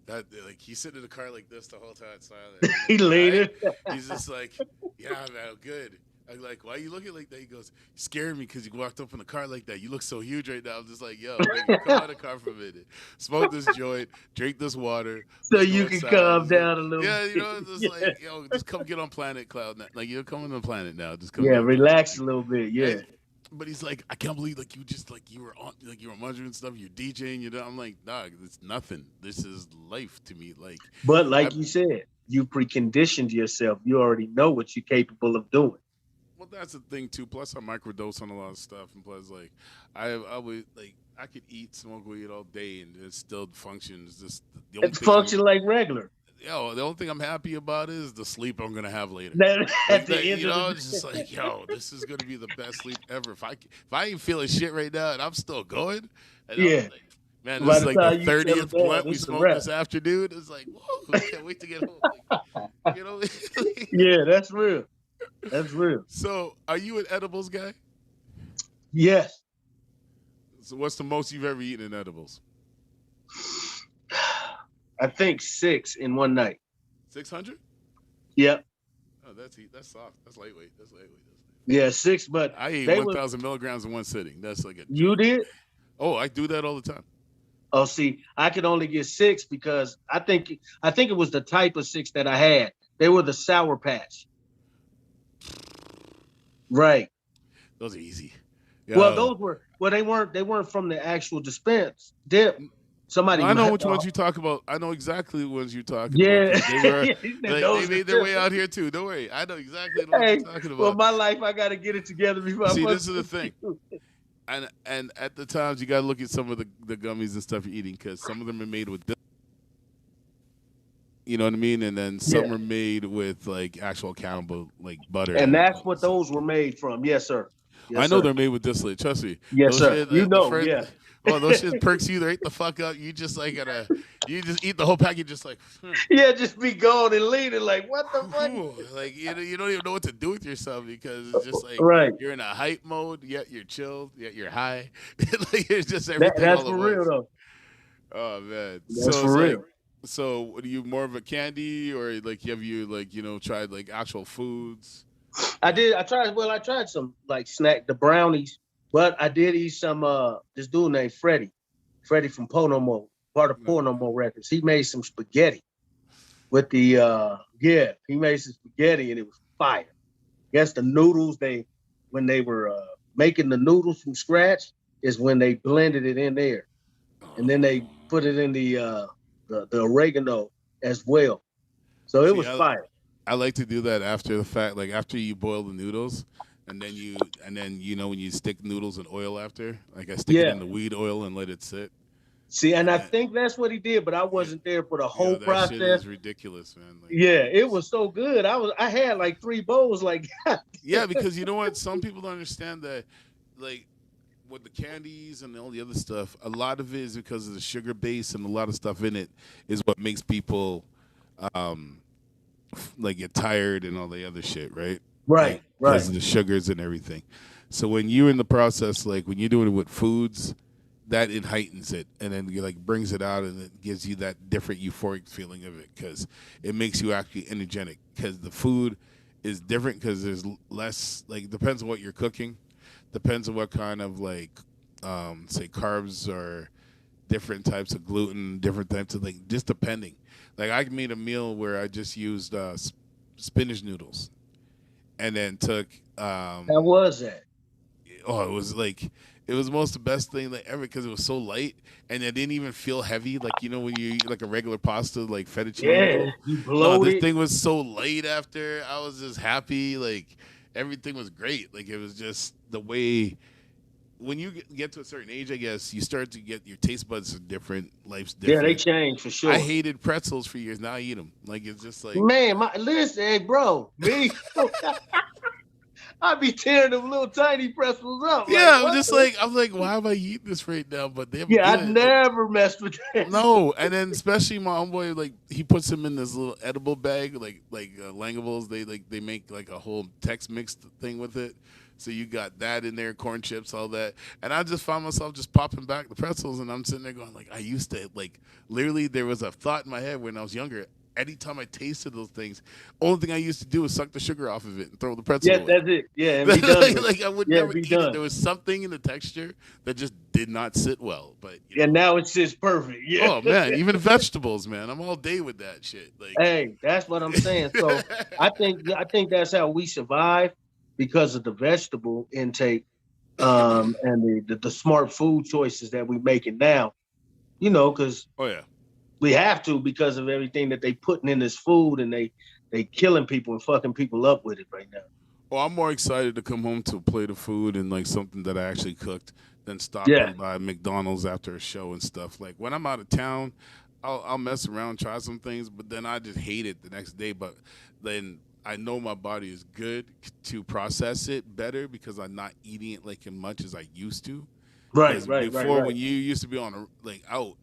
that like he's sitting in the car like this the whole time, silent. I'm He like, you all leaned right? it. He's just like, yeah, man, I'm good. I'm like, why are you looking like that? He goes, you scared me because you walked up in the car like that. You look so huge right now. I'm just like, yo, baby, come out of the car for a minute. Smoke this joint, drink this water. So Let's go you can inside. calm down a little Yeah, you bit. know, it's just Yeah, like, yo, just come get on planet cloud. Like, you're coming on planet now. Just come yeah, get on planet. relax a little bit. Yeah. And but he's like, I can't believe like you just like you were on like you were munching stuff, you're DJing, you know. I'm like, dog, it's nothing. This is life to me. Like But I like you said, you preconditioned yourself. You already know what you're capable of doing. well that's the thing too. Plus I microdose on a lot of stuff and plus like I would like I could eat smoke weed all day and it still functions. Just the only It's thing I'm function like regular. yo, the only thing I'm happy about is the sleep I'm gonna have later. That at Like the that, end you of know, the it's just like, yo, this is gonna be the best sleep ever. If I ain't feeling shit right now and I'm still going, and I'm yeah, like, Man, this By is the like the time you settle 30th down, blunt we this is a smoked wrap. this afternoon. It's like, whoa, I can't wait to get home. Like, you know. Yeah, that's real. That's real. So, are you an edibles guy? Yes. So, what's the most you've ever eaten in edibles? I think 6 in one night. 600? Yep. Oh, that's soft. That's lightweight. Yeah, 6, but I ate they were 1,000 milligrams in one sitting. That's like a you joke. did? Oh, I do that all the time. Oh, see, I could only get 6 because I think it was the type of 6 that I had. They were the Sour Patch. Right. Those are easy. Well, they weren't from the actual dispense dip. Somebody I know which ones you talk about. I know exactly which ones you're talking Yeah. about. They were Those they made their way out here too. Don't worry. I know exactly what Hey, you're talking about. well, my life, I got to get it together before See, I this is the thing. And at the times you got to look at some of the gummies and stuff you're eating because some of them are made with you know what I mean? And then some are made with like actual cannibal like butter. And that's what those were made from. Yes, sir. Yes, I know sir. they're made with distillate. Trust me. Yes, those sir. Shit, you know, first, yeah. Oh, those shit perks you right the fuck up. You just like you just eat the whole package just like. Yeah, just be gone and leaning like, what the fuck? Like you don't even know what to do with yourself because it's just like you're in a hype mode, yet you're chilled, yet you're high. Like it's just everything. That's all for real though. Oh man, that's for real. So, what are you more of a candy or like have you like tried like actual foods? I did. I tried some like the brownies, but I did eat some. This dude named Freddie from Ponomo, part of Ponomo Records. He made some spaghetti with the he made some spaghetti and it was fire. Guess the noodles when they were making the noodles from scratch is when they blended it in there, and then they put it in the oregano as well. So it was fire. I like to do that after the fact, like after you boil the noodles, and then when you stick noodles in oil after, like I stick it in the weed oil and let it sit. See, and I think that's what he did, but I wasn't there for the whole process. Shit is ridiculous, man. Like, yeah, it was so good. I had like 3 bowls, like. Yeah, because you know what? Some people don't understand that, like, with the candies and all the other stuff, a lot of it is because of the sugar base and a lot of stuff in it is what makes people, like get tired and all the other shit, right? Right, because of the sugars and everything. So when you're in the process, like when you're doing it with foods, that it heightens it and then like brings it out and it gives you that different euphoric feeling of it because it makes you actually energetic because the food is different because there's less, like depends on what you're cooking, depends on what kind of like say carbs or different types of gluten, different types of like just depending. Like I made a meal where I just used spinach noodles, and then took. How was that? Oh, it was most the best thing like ever because it was so light and it didn't even feel heavy. Like when you eat like a regular pasta, like fettuccine. Yeah, you bloated. This thing was so light after. I was just happy. Like everything was great. Like it was just the way. When you get to a certain age, I guess, you start to get your taste buds are different. Life's different. Yeah, they change for sure. I hated pretzels for years. Now I eat them. Like, it's just like... Man, listen, hey, bro. Me, I be tearing them little tiny pretzels up. Yeah, like, I'm like, why am I eating this right now? But they're good. I never messed with that. No, and then especially my homeboy, like, he puts them in this little edible bag, like Langables. They make like a whole Tex Mix thing with it. So you got that in there, corn chips, all that. And I just found myself just popping back the pretzels, and I'm sitting there going, like, I used to, like, literally there was a thought in my head when I was younger. Anytime I tasted those things, only thing I used to do was suck the sugar off of it and throw the pretzel away. That's it. Yeah, and be done. Like I would never eat it. There was something in the texture that just did not sit well. But now it sits perfect. Yeah. Oh man, even vegetables, man. I'm all day with that shit. Like, hey, that's what I'm saying. So I think that's how we survive because of the vegetable intake and the smart food choices that we're making now. Because we have to because of everything that they putting in this food, and they killing people and fucking people up with it right now. Well, I'm more excited to come home to a plate of food and like something that I actually cooked than stopping by McDonald's after a show and stuff. Like when I'm out of town, I'll mess around, try some things, but then I just hate it the next day. But then I know my body is good to process it better because I'm not eating it like as much as I used to. Right, Before, right. when you used to be on out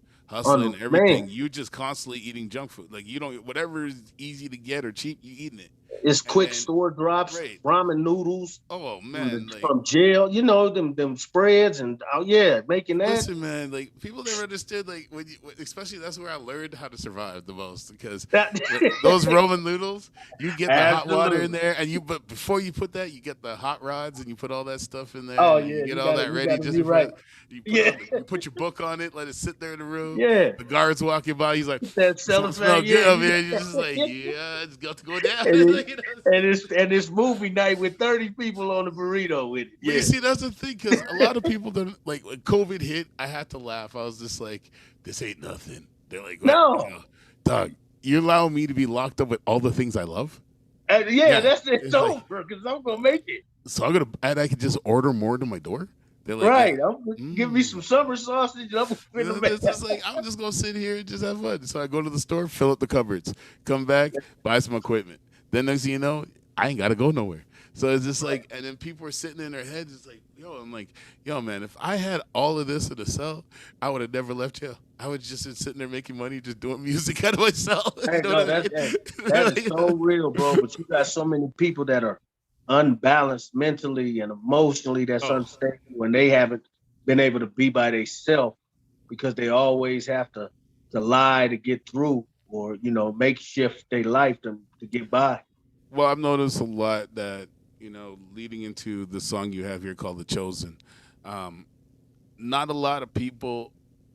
On hustling the everything, man, you just constantly eating junk food. Like, you don't, whatever is easy to get or cheap, you eating it. it's And quick then, store drops, right. ramen noodles Oh from man, like, from jail. You know them spreads and yeah, making that. listen, man, like, people never understood, like, especially that's where I learned how to survive the most, because That those Roman noodles, you get the hot water in absolutely. there, but before you put that, you get the hot rods and you put all that stuff in there, Oh and then you yeah, get all that you ready gotta just be before right. Yeah, you put your book on it, let it sit there in the room. yeah. The guards walking by, he's like, That "This don't smell cellophane. good Yeah, up you here." You're just like, "Yeah, it's got to go down." and Like, it's movie night with 30 people on the burrito with it. But you Yeah. see, that's the thing, because a lot of people don't, like, when COVID hit, I had to laugh. I was just like, "This ain't nothing." They're like, "What, No. dog? You allow me to be locked up with all the things I love?" And yeah, Yeah, that's it's it's like, over because I'm gonna make it. so I could just order more to my door. They're like, "Yeah, Right. I'm gonna give me some summer sausage and I'm gonna make It's just like, I'm just gonna sit here and just have fun." So I go to the store, fill up the cupboards, come back, buy some equipment. Then next thing you know, I ain't gotta go nowhere. So it's just right. like, and then people are sitting in their heads, it's like, yo, I'm like, yo, man, if I had all of this in a cell, I would have never left jail. I would just been sitting there making money, just doing music out of myself. You Hey, know no, what I that is mean? so real, bro. But you got so many people that are unbalanced mentally and emotionally that's Oh, unstable when they haven't been able to be by themselves because they always have to lie to get through or make shift their life to get by. well, I've noticed a lot that, leading into the song you have here called "The Chosen." Um, Not a lot of people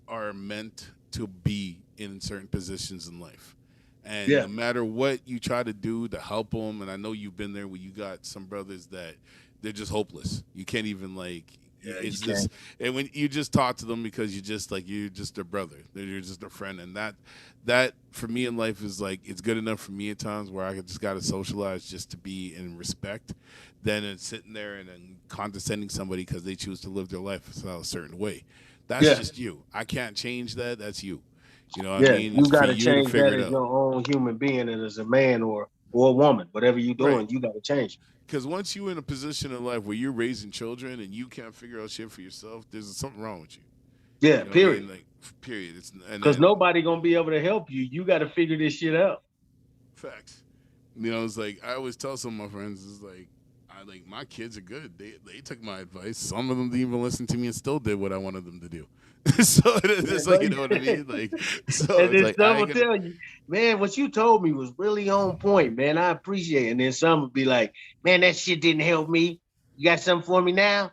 are meant to be in certain positions in life. And Yeah, no matter what you try to do to help them, and I know you've been there where you got some brothers that they're just hopeless. You can't even, like, yeah, you it's can. just, and when you just talk to them because you're just their brother, you're just their friend, and that for me in life is like, it's good enough for me at times where I just got to socialize just to be in respect, than in sitting there and condescending somebody because they choose to live their life a certain way. That's Yeah, just you. I can't change that. That's you. You know what I yeah. mean? You It's for got to you to change figure that it as out. your own human being and as a man or a woman. Whatever you're Right. doing, you got to change. Because once you're in a position in life where you're raising children and you can't figure out shit for yourself, there's something wrong with you. Yeah, You know what I period. mean? Like, period. And Because then nobody gonna be able to help you. You got to figure this shit out. facts. It's like, I always tell some of my friends, it's like, my kids are good. They took my advice. Some of them didn't even listen to me and still did what I wanted them to do. So it's like, you know what I mean? Like, so And it's then like, I some ain't will gonna. tell you, man, what you told me was really on point, man. I appreciate it. And then some will be like, man, that shit didn't help me. You got something for me now?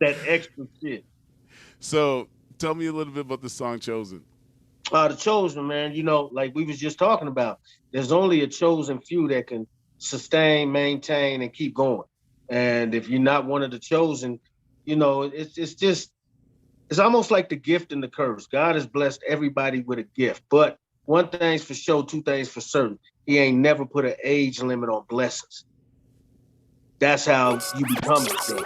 That extra shit. So tell me a little bit about the song "Chosen." The chosen, man, like we was just talking about, there's only a chosen few that can sustain, maintain, and keep going. And if you're not one of the chosen, it's almost like the gift and the curse. God has blessed everybody with a gift. But one thing's for sure, two things for certain. He ain't never put an age limit on blessings. That's how you become it. So.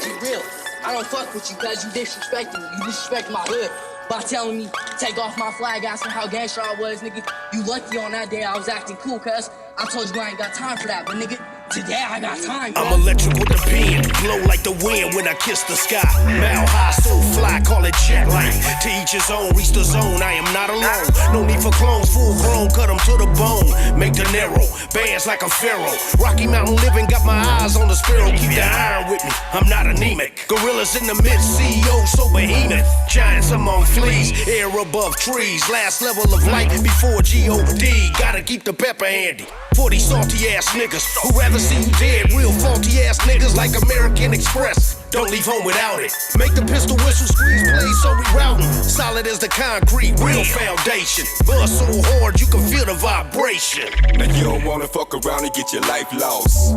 Be real. I don't fuck with you cause you disrespecting me. You disrespect my hood by telling me take off my flag, asking how gangster I was, nigga. You lucky on that day I was acting cool cause I told you I ain't got time for that, but nigga, today I got time for that. I'm electrical depend, blow like the wind when I kiss the sky. Mile high, so fly, call it jet light. To each his own, reach the zone, I am not alone. No need for clones, full grown, cut them to the bone. Make the narrow, bands like a pharaoh. Rocky Mountain living, got my eyes on the sparrow. Keep the iron with me, I'm not anemic. Gorillas in the mid, CEO so behemoth. Giants among fleas, air above trees. Last level of light before G.O.D. Gotta keep the pepper handy. 40 salty ass niggas who rather see you dead. Real faulty ass niggas like American Express. Don't leave home without it. Make the pistol whistle squeeze play so we routin'. Solid as the concrete, real foundation. Buzz so hard you can feel the vibration. Now you don't wanna fuck around and get your life lost,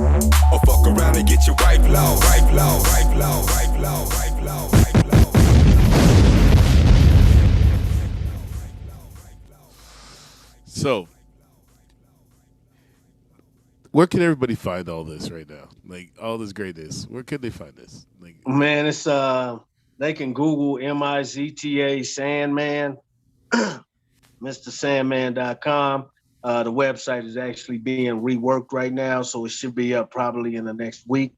or fuck around and get your wife lost. Wife lost, wife lost, wife lost, wife lost, wife lost. So, where can everybody find all this right now? Like, all this greatness. Where could they find this? Like, Man, it's they can Google Mizta Sandman, MrSandman.com. The website is actually being reworked right now, so it should be up probably in the next week.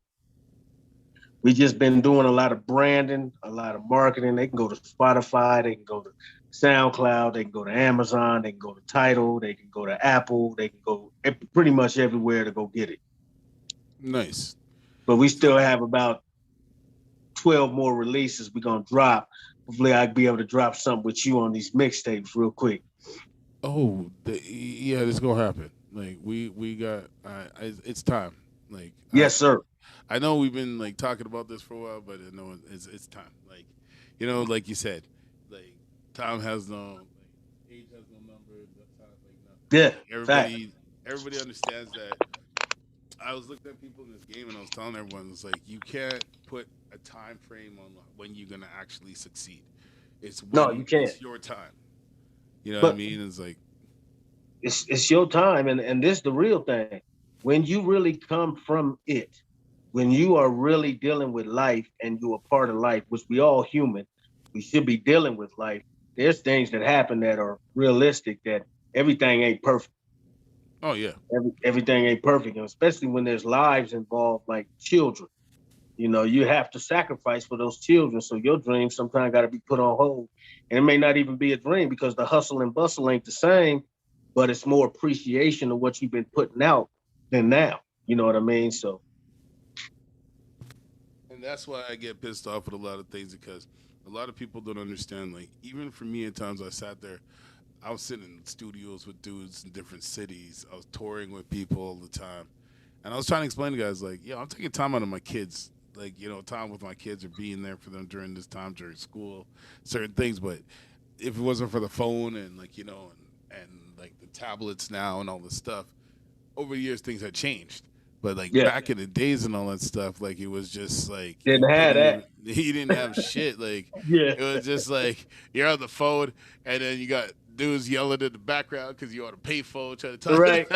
We just been doing a lot of branding, a lot of marketing. They can go to Spotify, they can go to SoundCloud, they can go to Amazon, they can go to Tidal, they can go to Apple, they can go pretty much everywhere to go get it. Nice. But we still have about 12 more releases we're gonna drop. Hopefully I'll be able to drop something with you on these mixtapes real quick. Oh, yeah, this gonna happen. Like we got, it's time. Like yes, sir. I know we've been like talking about this for a while, but I know it's time. Like, you know, like you said, like time has no, like age has no number. Time, like, Yeah, everybody understands that. I was looking at people in this game and I was telling everyone, it's like you can't put a time frame on when you're gonna actually succeed. It's when you can't. It's your time. You know what I mean? It's like it's your time, and this the real thing. When you really come from it, when you are really dealing with life and you're a part of life, which we all human, we should be dealing with life. There's things that happen that are realistic, that everything ain't perfect. Oh yeah. Everything ain't perfect, and especially when there's lives involved, like children. You know, you have to sacrifice for those children. So your dreams sometimes got to be put on hold. And it may not even be a dream because the hustle and bustle ain't the same, but it's more appreciation of what you've been putting out than now. You know what I mean? So. And that's why I get pissed off with a lot of things, because a lot of people don't understand. Like, even for me, at times I sat there, I was sitting in studios with dudes in different cities. I was touring with people all the time. And I was trying to explain to guys, like, yo, I'm taking time out of my kids. Like, you know, time with my kids or being there for them during this time, during school, certain things. But if it wasn't for the phone and, like, you know, and like the tablets now and all this stuff, over the years things had changed. But like back in the days and all that stuff, like it was just like didn't have that. He didn't have shit. Like it was just like you're on the phone and then you got dudes yelling in the background because you're on a payphone trying to talk. Right,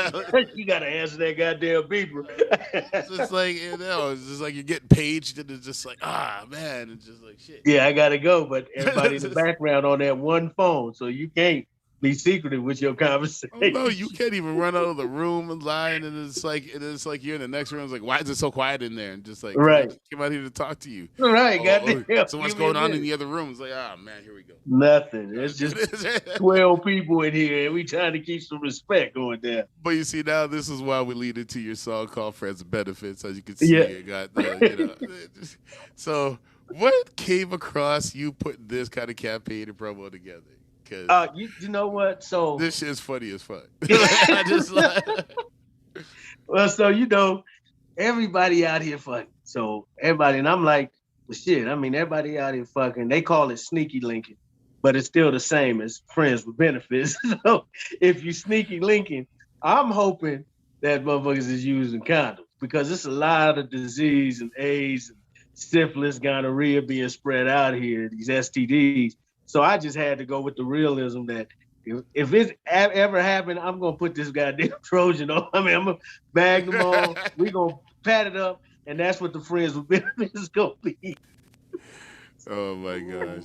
you gotta answer that goddamn beeper. It's just like, you know, it's just like you're getting paged and it's just like, man, it's just like shit. Yeah, I gotta go, but everybody in the background on that one phone, so you can't be secretive with your conversation. Oh, no, you can't even run out of the room and lie, and it's like you're in the next room. It's like, why is it so quiet in there? And just like, right, came out here to talk to you. Right, goddamn. So what's going on in the other room? It's like, man, here we go. Nothing. It's just 12 people in here, and we trying to keep some respect going down. But you see, now this is why we lead into your song called "Friends and Benefits," as you can see. You got you know. So, what came across you putting this kind of campaign and promo together? You know what? So this shit's funny as fuck. I just like. Well, so you know, everybody out here fucking. So everybody, and I'm like, well, shit. I mean, everybody out here fucking. They call it sneaky linking, but it's still the same as friends with benefits. So if you sneaky linking, I'm hoping that motherfuckers is using condoms, because it's a lot of disease and AIDS and syphilis, gonorrhea being spread out here. These STDs. So I just had to go with the realism that if it ever happened, I'm going to put this goddamn Trojan on. I mean, I'm going to bag them all. We're going to pat it up, and that's what the friends with benefits is going to be. Oh, my gosh.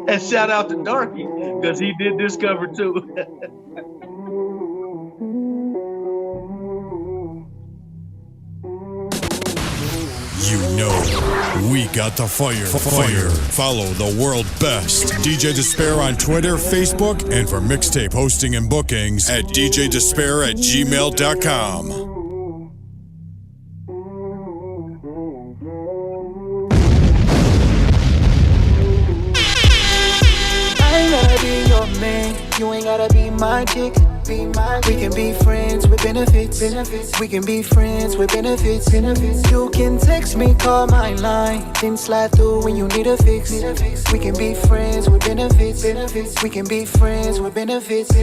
And shout out to Darky, because he did this cover, too. You know, we got the fire. Follow the world best DJ Disspare on Twitter, Facebook, and for mixtape hosting and bookings at djdisspare@gmail.com. I ain't gotta be your man, you ain't gotta be my chick. We can be friends with benefits. We can be friends with benefits. You can text me, call my line, then slide through when you need a fix. We can be friends with benefits. We can be friends with benefits.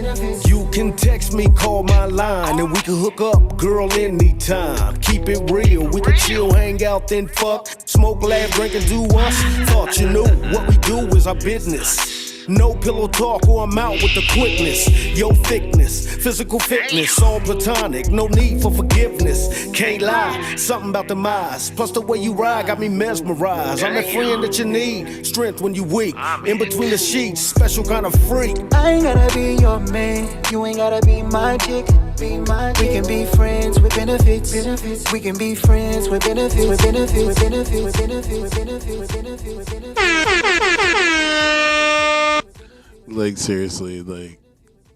You can text me, call my line, and we can hook up, girl, anytime. Keep it real, we can chill, hang out, then fuck. Smoke, laugh, drink, and do us. Thought you knew what we do is our business. No pillow talk or I'm out with the quickness. Yo thickness, physical fitness, all platonic. No need for forgiveness. Can't lie, something about the eyes. Plus the way you ride got me mesmerized. I'm that friend that you need, strength when you weak. In between the sheets, special kind of freak. I ain't gotta be your man, you ain't gotta be my chick. We can be friends with benefits. We can be friends with benefits. With benefits. With benefits. With benefits. With benefits. With benefits. With benefits. Like seriously, like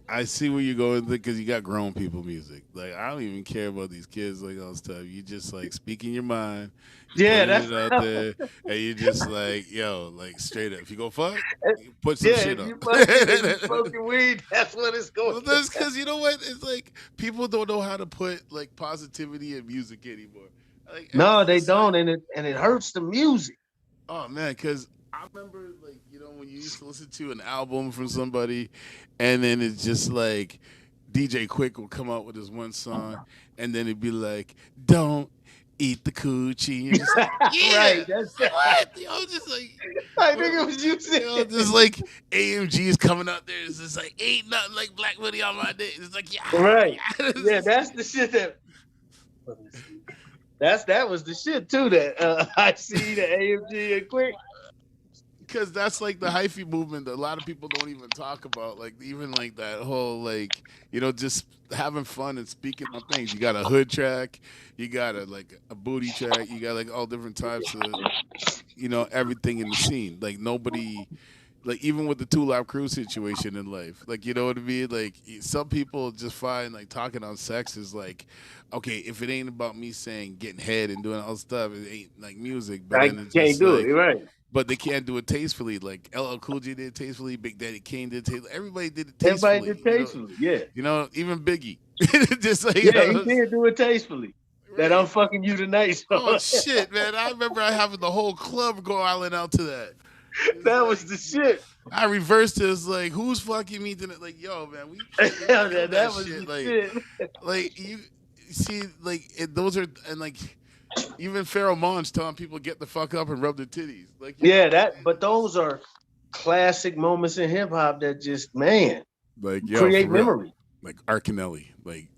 I see where you're going because you got grown people music. Like I don't even care about these kids like all stuff. You just like speaking your mind. Yeah, Putting that's it out there, and you just like, yo, like straight up. If you go fuck, you put some yeah. shit If you up. smoking weed, that's what it's going. Well, that's because you know what? It's like people don't know how to put like positivity in music anymore. Like, and No, it's they just like, don't, and it hurts the music. oh man, because I remember like when you used to listen to an album from somebody, and then it's just like DJ Quick will come out with this one song, and then it'd be like, "Don't eat the coochie." And you're just like, yeah, Right, that's like, what? Just like. I think it was you saying. Just like AMG's coming out there. It's just like ain't nothing like Black Buddy on my dick. It's like yeah, Right. It's Yeah, that's the shit that. That was the shit too. That I see the AMG and Quick. because that's like the hyphy movement that a lot of people don't even talk about. Like even like that whole like just having fun and speaking on things. You got a hood track, you got a booty track, you got like all different types of everything in the scene. Like nobody. Like even with the 2 Live Crew situation in life, like you know what I mean. Like some people just find like talking on sex is like, okay, if it ain't about me saying getting head and doing all stuff, it ain't like music. But I then it's can't just do like, it. Right. but they can't do it tastefully. Like LL Cool J did it tastefully, Big Daddy Kane did it tastefully. Everybody did it tastefully. Everybody did tastefully. Yeah. Even Biggie. Just like Yeah, he did do it tastefully. right. That I'm fucking you tonight. So. Oh shit, man! I remember having the whole club go island out to that. That was the shit. I reversed it. It's like, who's fucking me tonight? Like, yo, man, we that was shit. the Like, shit. like you see, like those are and like even Pharaoh Monch telling people get the fuck up and rub their titties. Like, Yeah, but those are classic moments in hip hop that just create memory. Like Arcanelli, like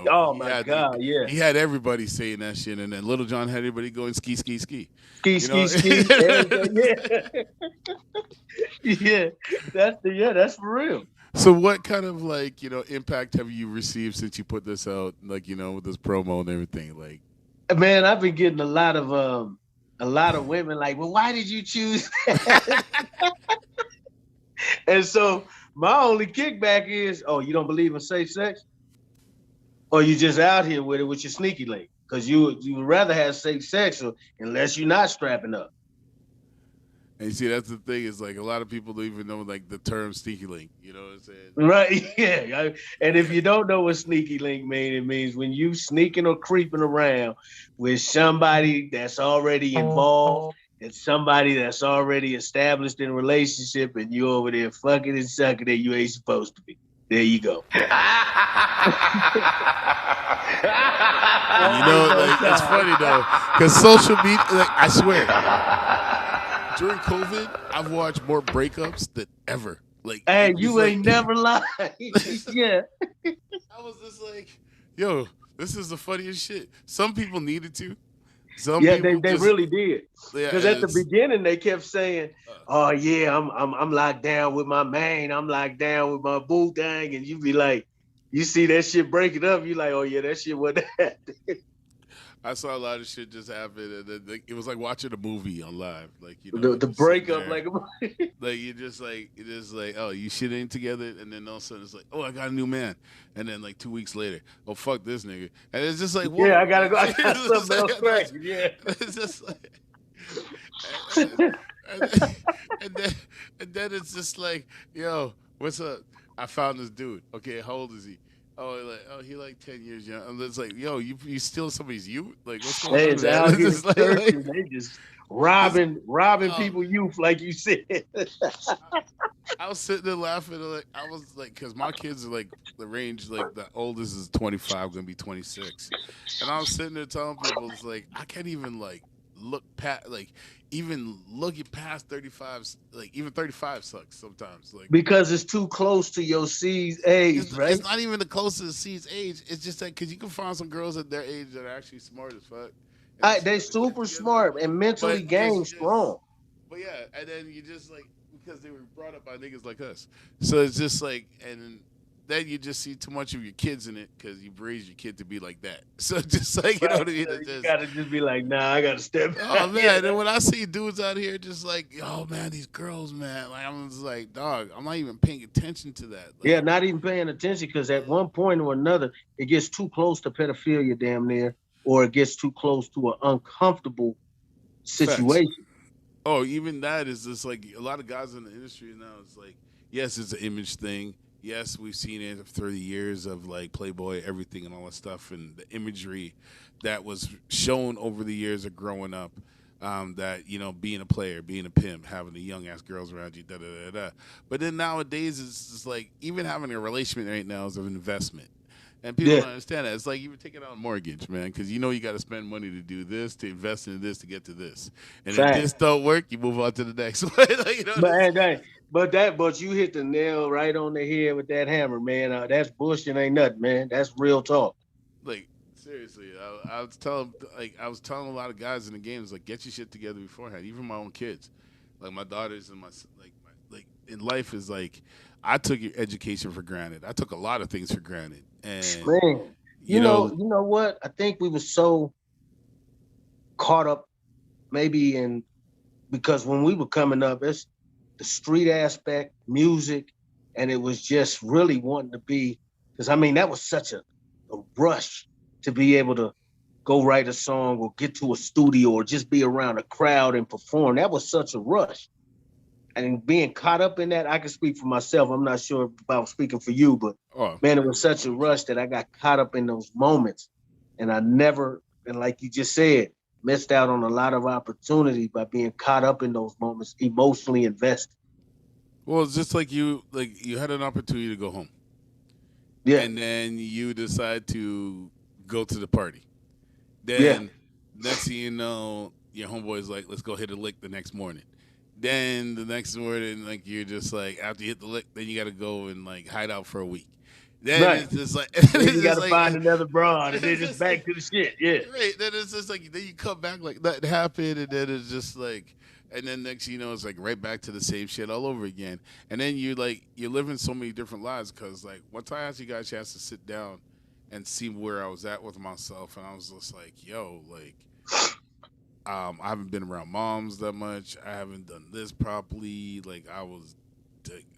Oh my God, yeah. He had everybody saying that shit, and then Little John had everybody going ski, ski, ski. Ski, ski, ski. Yeah. That's for real. So what kind of like impact have you received since you put this out? Like with this promo and everything. Like, man, I've been getting a lot of women like, well, why did you choose that? And so my only kickback is, oh, you don't believe in safe sex, or you just out here with it with your sneaky link because you would rather have safe sex unless you're not strapping up. and you see, that's the thing is like a lot of people don't even know like the term sneaky link. You know what I'm saying? Right, yeah. And if you don't know what sneaky link means, it means when you sneaking or creeping around with somebody that's already involved and somebody that's already established in a relationship and you over there fucking and sucking that you ain't supposed to be. There you go. Like it's funny though, because social media, like I swear, during COVID, I've watched more breakups than ever. Like, hey, you ain't never lied. Yeah. I was just like, yo, this is the funniest shit. Some people needed to. They really did. Because at the beginning they kept saying, "Oh yeah, I'm locked down with my main. I'm locked down with my boo thing," and you be like, you see that shit break it up. You like, oh yeah, that shit wasn't that. I saw a lot of shit just happen, and it was like watching a movie on live, like the breakup, like you just like oh, you shit ain't together, and then all of a sudden it's like, oh, I got a new man, and then like 2 weeks later, oh fuck this nigga, and it's just like, whoa. Yeah, I gotta go. I got something else crazy. Yeah, it's just like, and then it's just like, yo, what's up? I found this dude. Okay, how old is he? He like 10 years young. And it's like, yo, you steal somebody's youth? Like, what's going on? Out here they just robbing people youth, like you said. I was sitting there laughing. Like, I was like, because my kids are like the range, like the oldest is 25, gonna be 26, and I was sitting there telling people, it's like I can't even like look past, like even looking past 35, like even 35 sucks sometimes. Like Because it's too close to your C's age, right? it's not even the closest C's age. It's just that because you can find some girls at their age that are actually smart as fuck. And they They got their shit super together. smart and mentally But it's game just, strong. but yeah, and then you just like because they were brought up by niggas like us. So it's just like, and then you just see too much of your kids in it because you've raised your kid to be like that. So just like you know what I mean? So It's you just, gotta just be like, nah, I gotta step oh back. man, and when I see dudes out here just like, oh man, these girls, man, like I'm just like, dog, I'm not even paying attention to that. Like, Yeah, not even paying attention because at one point or another, it gets too close to pedophilia, damn near, or it gets too close to an uncomfortable facts. situation. Oh, even that is just like a lot of guys in the industry now. It's like, yes, it's an image thing. Yes, we've seen it through the years of like Playboy, everything, and all that stuff, and the imagery that was shown over the years of growing up. That being a player, being a pimp, having the young ass girls around you, da da da da. But then nowadays, it's just like even having a relationship right now is an investment. And people Yeah, don't understand that. It's like you were taking out a mortgage, man, because you got to spend money to do this, to invest in this, to get to this. And if fact. this don't work, you move on to the next one. Like, But it's but you hit the nail right on the head with that hammer, man. That's bullshit, ain't nothing, man. That's real talk. like seriously. I was telling a lot of guys in the games like, get your shit together beforehand. Even my own kids, like my daughters and like in life is like, I took your education for granted. I took a lot of things for granted, and Man, you know, you know what? I think we were so caught up maybe in because when we were coming up, it's the street aspect, music, and it was just really wanting to be because I mean that was such a rush to be able to go write a song or get to a studio or just be around a crowd and perform. That was such a rush. And being caught up in that, I can speak for myself. I'm not sure about speaking for you, but oh, man, it was such a rush that I got caught up in those moments. And I never, and like you just said, missed out on a lot of opportunity by being caught up in those moments, emotionally invested. well, it's just like you had an opportunity to go home, Yeah, and then you decide to go to the party. yeah, Then next thing you know, your homeboy's like, let's go hit a lick the next morning. Then the next morning, like you're just like after you hit the lick, then you got to go and like hide out for a week. Then right. it's just like Then it's you got just to like find another broad and then it's just just back like to the shit. Yeah, right. Then it's just like then you come back like nothing happened, and then it's just like, and then next thing you know, it's like right back to the same shit all over again. And then you're living so many different lives because like once I actually got a chance to sit down and see where I was at with myself, and I was just like, yo, like I haven't been around moms that much. I haven't done this properly. Like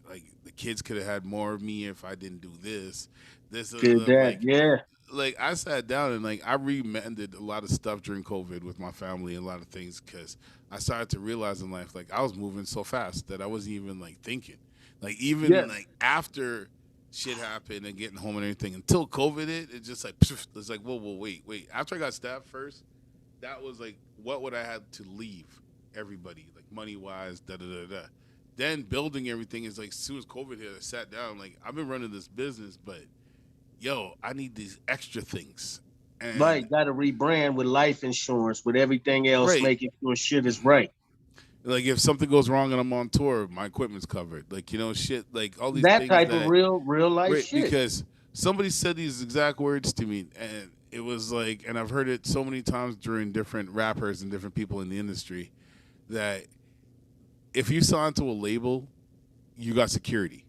like the kids could have had more of me if I didn't do this. did that. Yeah, Like I sat down and like I remended a lot of stuff during COVID with my family and a lot of things because I started to realize in life like I was moving so fast that I wasn't even like thinking. Like yeah. even like after shit happened and getting home and everything until COVID hit, it's just like it's like whoa wait. After I got stabbed first, that was like what would I have to leave everybody like money wise da da da da. Then building everything is like as soon as COVID hit, I sat down like I've been running this business, but yo, I need these extra things. And Right. Got to rebrand with life insurance, with everything else, right, making sure shit is right. like if something goes wrong and I'm on tour, my equipment's covered. Like shit, like all these That things type of that real life right shit. because somebody said these exact words to me, and it was like, and I've heard it so many times during different rappers and different people in the industry that if you sign to a label, you got security.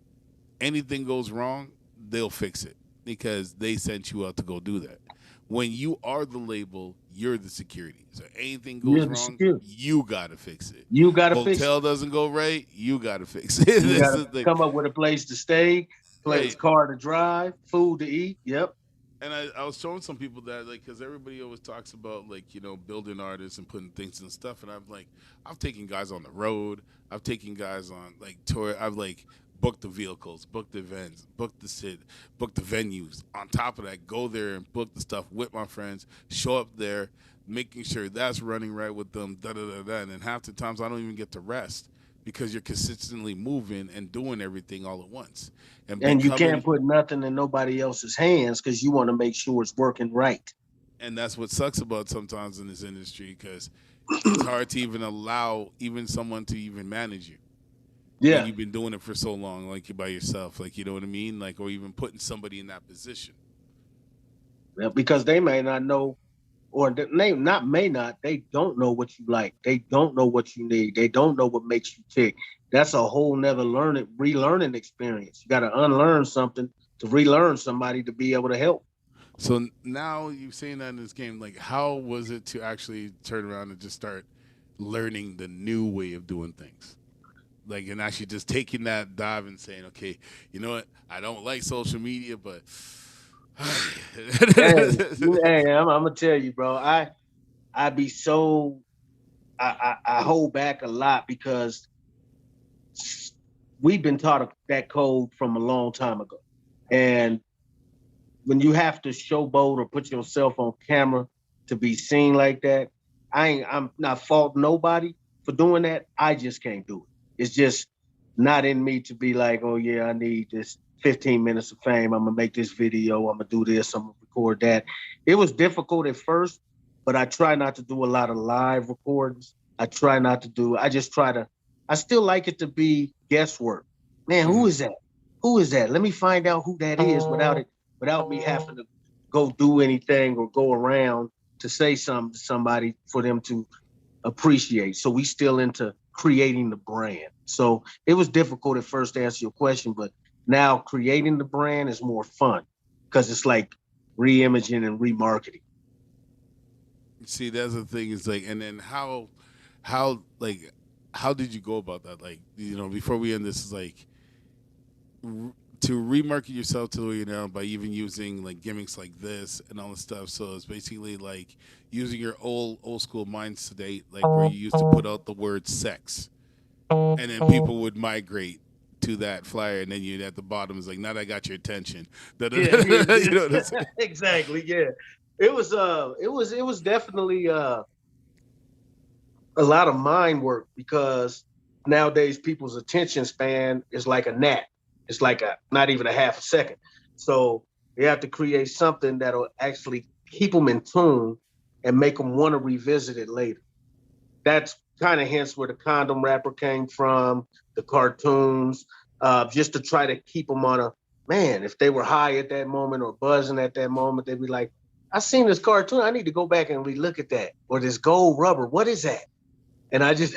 Anything goes wrong, they'll fix it because they sent you out to go do that. When you are the label, you're the security. So anything You're goes the wrong, security. you gotta fix it. You got to fix it. Hotel doesn't go right, you gotta fix it. You This got to is the come up with a place to stay, place, right. car to drive, food to eat. Yep. And I was showing some people that like because everybody always talks about like building artists and putting things and stuff, and I'm like I've taken guys on the road, I've taken guys on like tour, I've like booked the vehicles, booked the events, booked the sit, booked the venues. On top of that, go there and book the stuff with my friends, show up there, making sure that's running right with them, da da da da. And then half the times I don't even get to rest because you're consistently moving and doing everything all at once and And you can't becoming. put nothing in nobody else's hands because you want to make sure it's working right. And that's what sucks about sometimes in this industry because it's hard to even allow even someone to even manage you when Yeah, you've been doing it for so long, like you're by yourself, like, you know what I mean, like, or even putting somebody in that position. yeah, because they may not know, or they not may not, they don't know what you like. They don't know what you need. They don't know what makes you tick. That's a whole nother relearning experience. You got to unlearn something to relearn somebody to be able to help. So now you've seen that in this game, like, how was it to actually turn around and just start learning the new way of doing things? Like, and actually just taking that dive and saying, okay, you know what? I don't like social media, but Hey, hey, I'm gonna tell you, bro. I be so I hold back a lot because we've been taught that code from a long time ago, and when you have to showboat or put yourself on camera to be seen like that, I'm not faulting nobody for doing that. I just can't do it. It's just not in me to be like, oh yeah, I need this 15 minutes of fame. I'm gonna make this video. I'm gonna do this. I'm gonna record that. It was difficult at first, but I try not to do a lot of live recordings. I try not to do. I just try to. I still like it to be guesswork. Man, who Mhm. is that? Who is that? Let me find out who that is without me having to go do anything or go around to say something to somebody for them to appreciate. So we still into creating the brand. So it was difficult at first to answer your question, but now creating the brand is more fun because it's like re-imaging and remarketing. See, that's the thing is like, and then how, like, how did you go about that? Like, you know, before we end this, is like, to remarket yourself to where you know by even using like gimmicks like this and all this stuff. So it's basically like using your old school mind state, like where you used to put out the word sex, and then people would migrate to that flyer, and then you at the bottom is like, now that I got your attention. Yeah, here it You know is. what I'm saying? Exactly. Yeah. It was definitely a lot of mind work because nowadays people's attention span is like a gnat. It's like a not even a half a second. So you have to create something that'll actually keep them in tune and make them want to revisit it later. That's kind of hence where the condom wrapper came from, the cartoons, just to try to keep them on a man. If they were high at that moment or buzzing at that moment, they'd be like, I seen this cartoon. I need to go back and relook at that. Or this gold rubber. What is that? And I just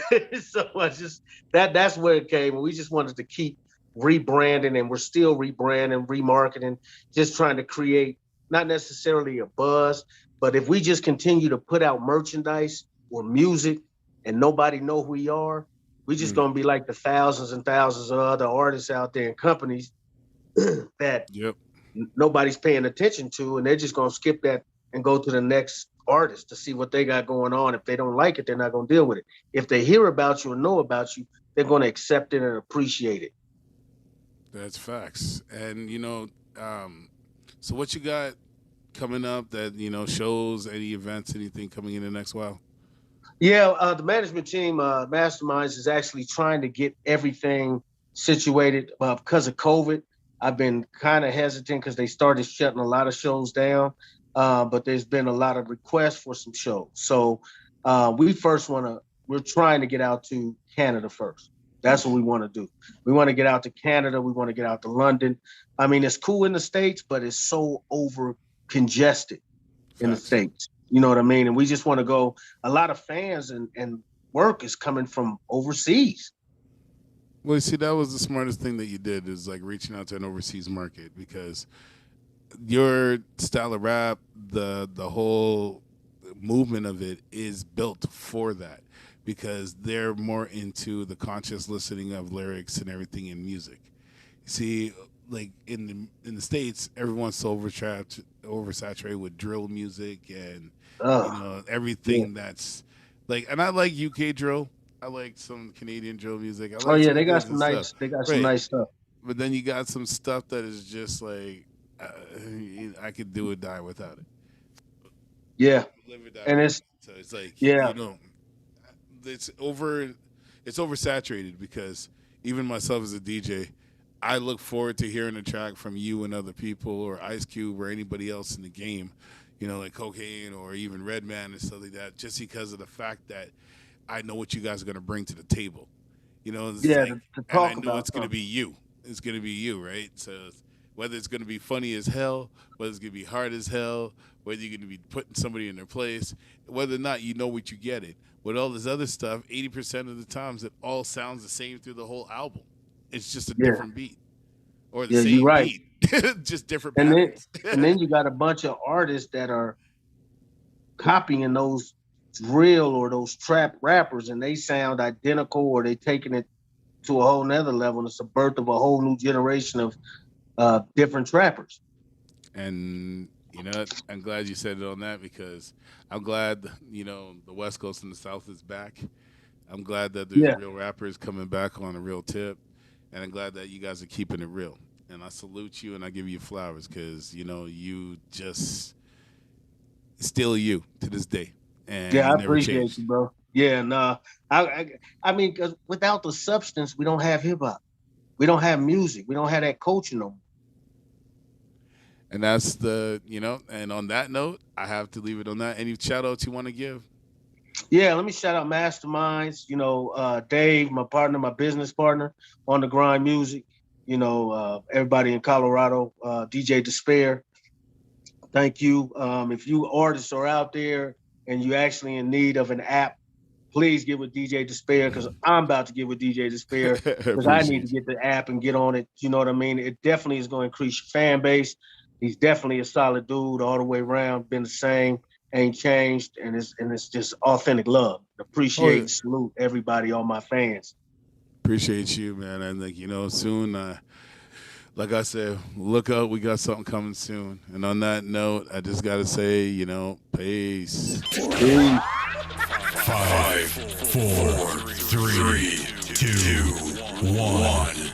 so I just that's where it came. We just wanted to keep rebranding, and we're still rebranding, remarketing, just trying to create not necessarily a buzz, but if we just continue to put out merchandise or music and nobody know who we are, we just Mm. gonna be like the thousands and thousands of other artists out there and companies that Yep. nobody's paying attention to, and they're just gonna skip that and go to the next artist to see what they got going on. If they don't like it, they're not gonna deal with it. If they hear about you and know about you, they're gonna accept it and appreciate it. That's facts. And you know, so what you got coming up that you know shows, any events, anything coming in the next while? Yeah, the management team, Masterminds, is actually trying to get everything situated because of COVID. I've been kind of hesitant because they started shutting a lot of shows down, but there's been a lot of requests for some shows. So we're trying to get out to Canada first. That's what we want to do. We want to get out to Canada. We want to get out to London. I mean, it's cool in the States, but it's so over congested in the Facts. States. You know what I mean? And we just want to go. A lot of fans and work is coming from overseas. Well, you see, that was the smartest thing that you did is like reaching out to an overseas market because your style of rap, the whole movement of it is built for that because they're more into the conscious listening of lyrics and everything in music. See, like in the states, everyone's so oversaturated with drill music and you Oh, know yeah. everything that's like. And I like UK drill. I like some Canadian drill music. I Oh like yeah, some they got good some stuff. nice. They got some Right, nice stuff. but then you got some stuff that is just like uh, I could do or die without it. Yeah, Live or die and without it's it. So it's like yeah, you know, it's over. It's oversaturated because even myself as a DJ, I look forward to hearing a track from you and other people or Ice Cube or anybody else in the game. like cocaine or even Redman and stuff like that, just because of the fact that I know what you guys are gonna bring to the table. It's Yeah, like, to and I talk know about it's gonna something. be you. It's gonna be you, right? So whether it's gonna be funny as hell, whether it's gonna be hard as hell, whether you're gonna be putting somebody in their place, whether or not you know what you get it. With all this other stuff, 80% of the times it all sounds the same through the whole album. It's just a Yeah, different beat or the yeah, you're same right. beat, just different And then patterns. and then you got a bunch of artists that are copying those drill or those trap rappers, and they sound identical, or they taking it to a whole nother level. It's the birth of a whole new generation of different trappers. And I'm glad you said it on that because I'm glad the West Coast and the South is back. I'm glad that there's Yeah, real rappers coming back on a real tip, and I'm glad that you guys are keeping it real. And I salute you and I give you flowers because you just still you to this day, and yeah, you I never appreciate changed. you, bro. Yeah, nah, I mean, because without the substance, we don't have hip hop. We don't have music. We don't have that culture no more. And that's And on that note, I have to leave it on that. Any shout outs you want to give? Yeah, let me shout out Masterminds. Dave, my partner, my business partner on the grind music. Everybody in Colorado, DJ Disspare. Thank you. If you artists are out there and you actually in need of an app, please get with DJ Despair because I'm about to get with DJ Despair because I need to Appreciate you. get the app and get on it. You know what I mean? It definitely is going to increase your fan base. He's definitely a solid dude all the way around. Been the same, ain't changed, and it's just authentic love. Oh Appreciate yeah. and salute everybody, all my fans. Appreciate you, man. And soon, like I said, look out, we got something coming soon. And on that note, I just gotta say, peace. Peace. 5, 4, 3, 2, 1.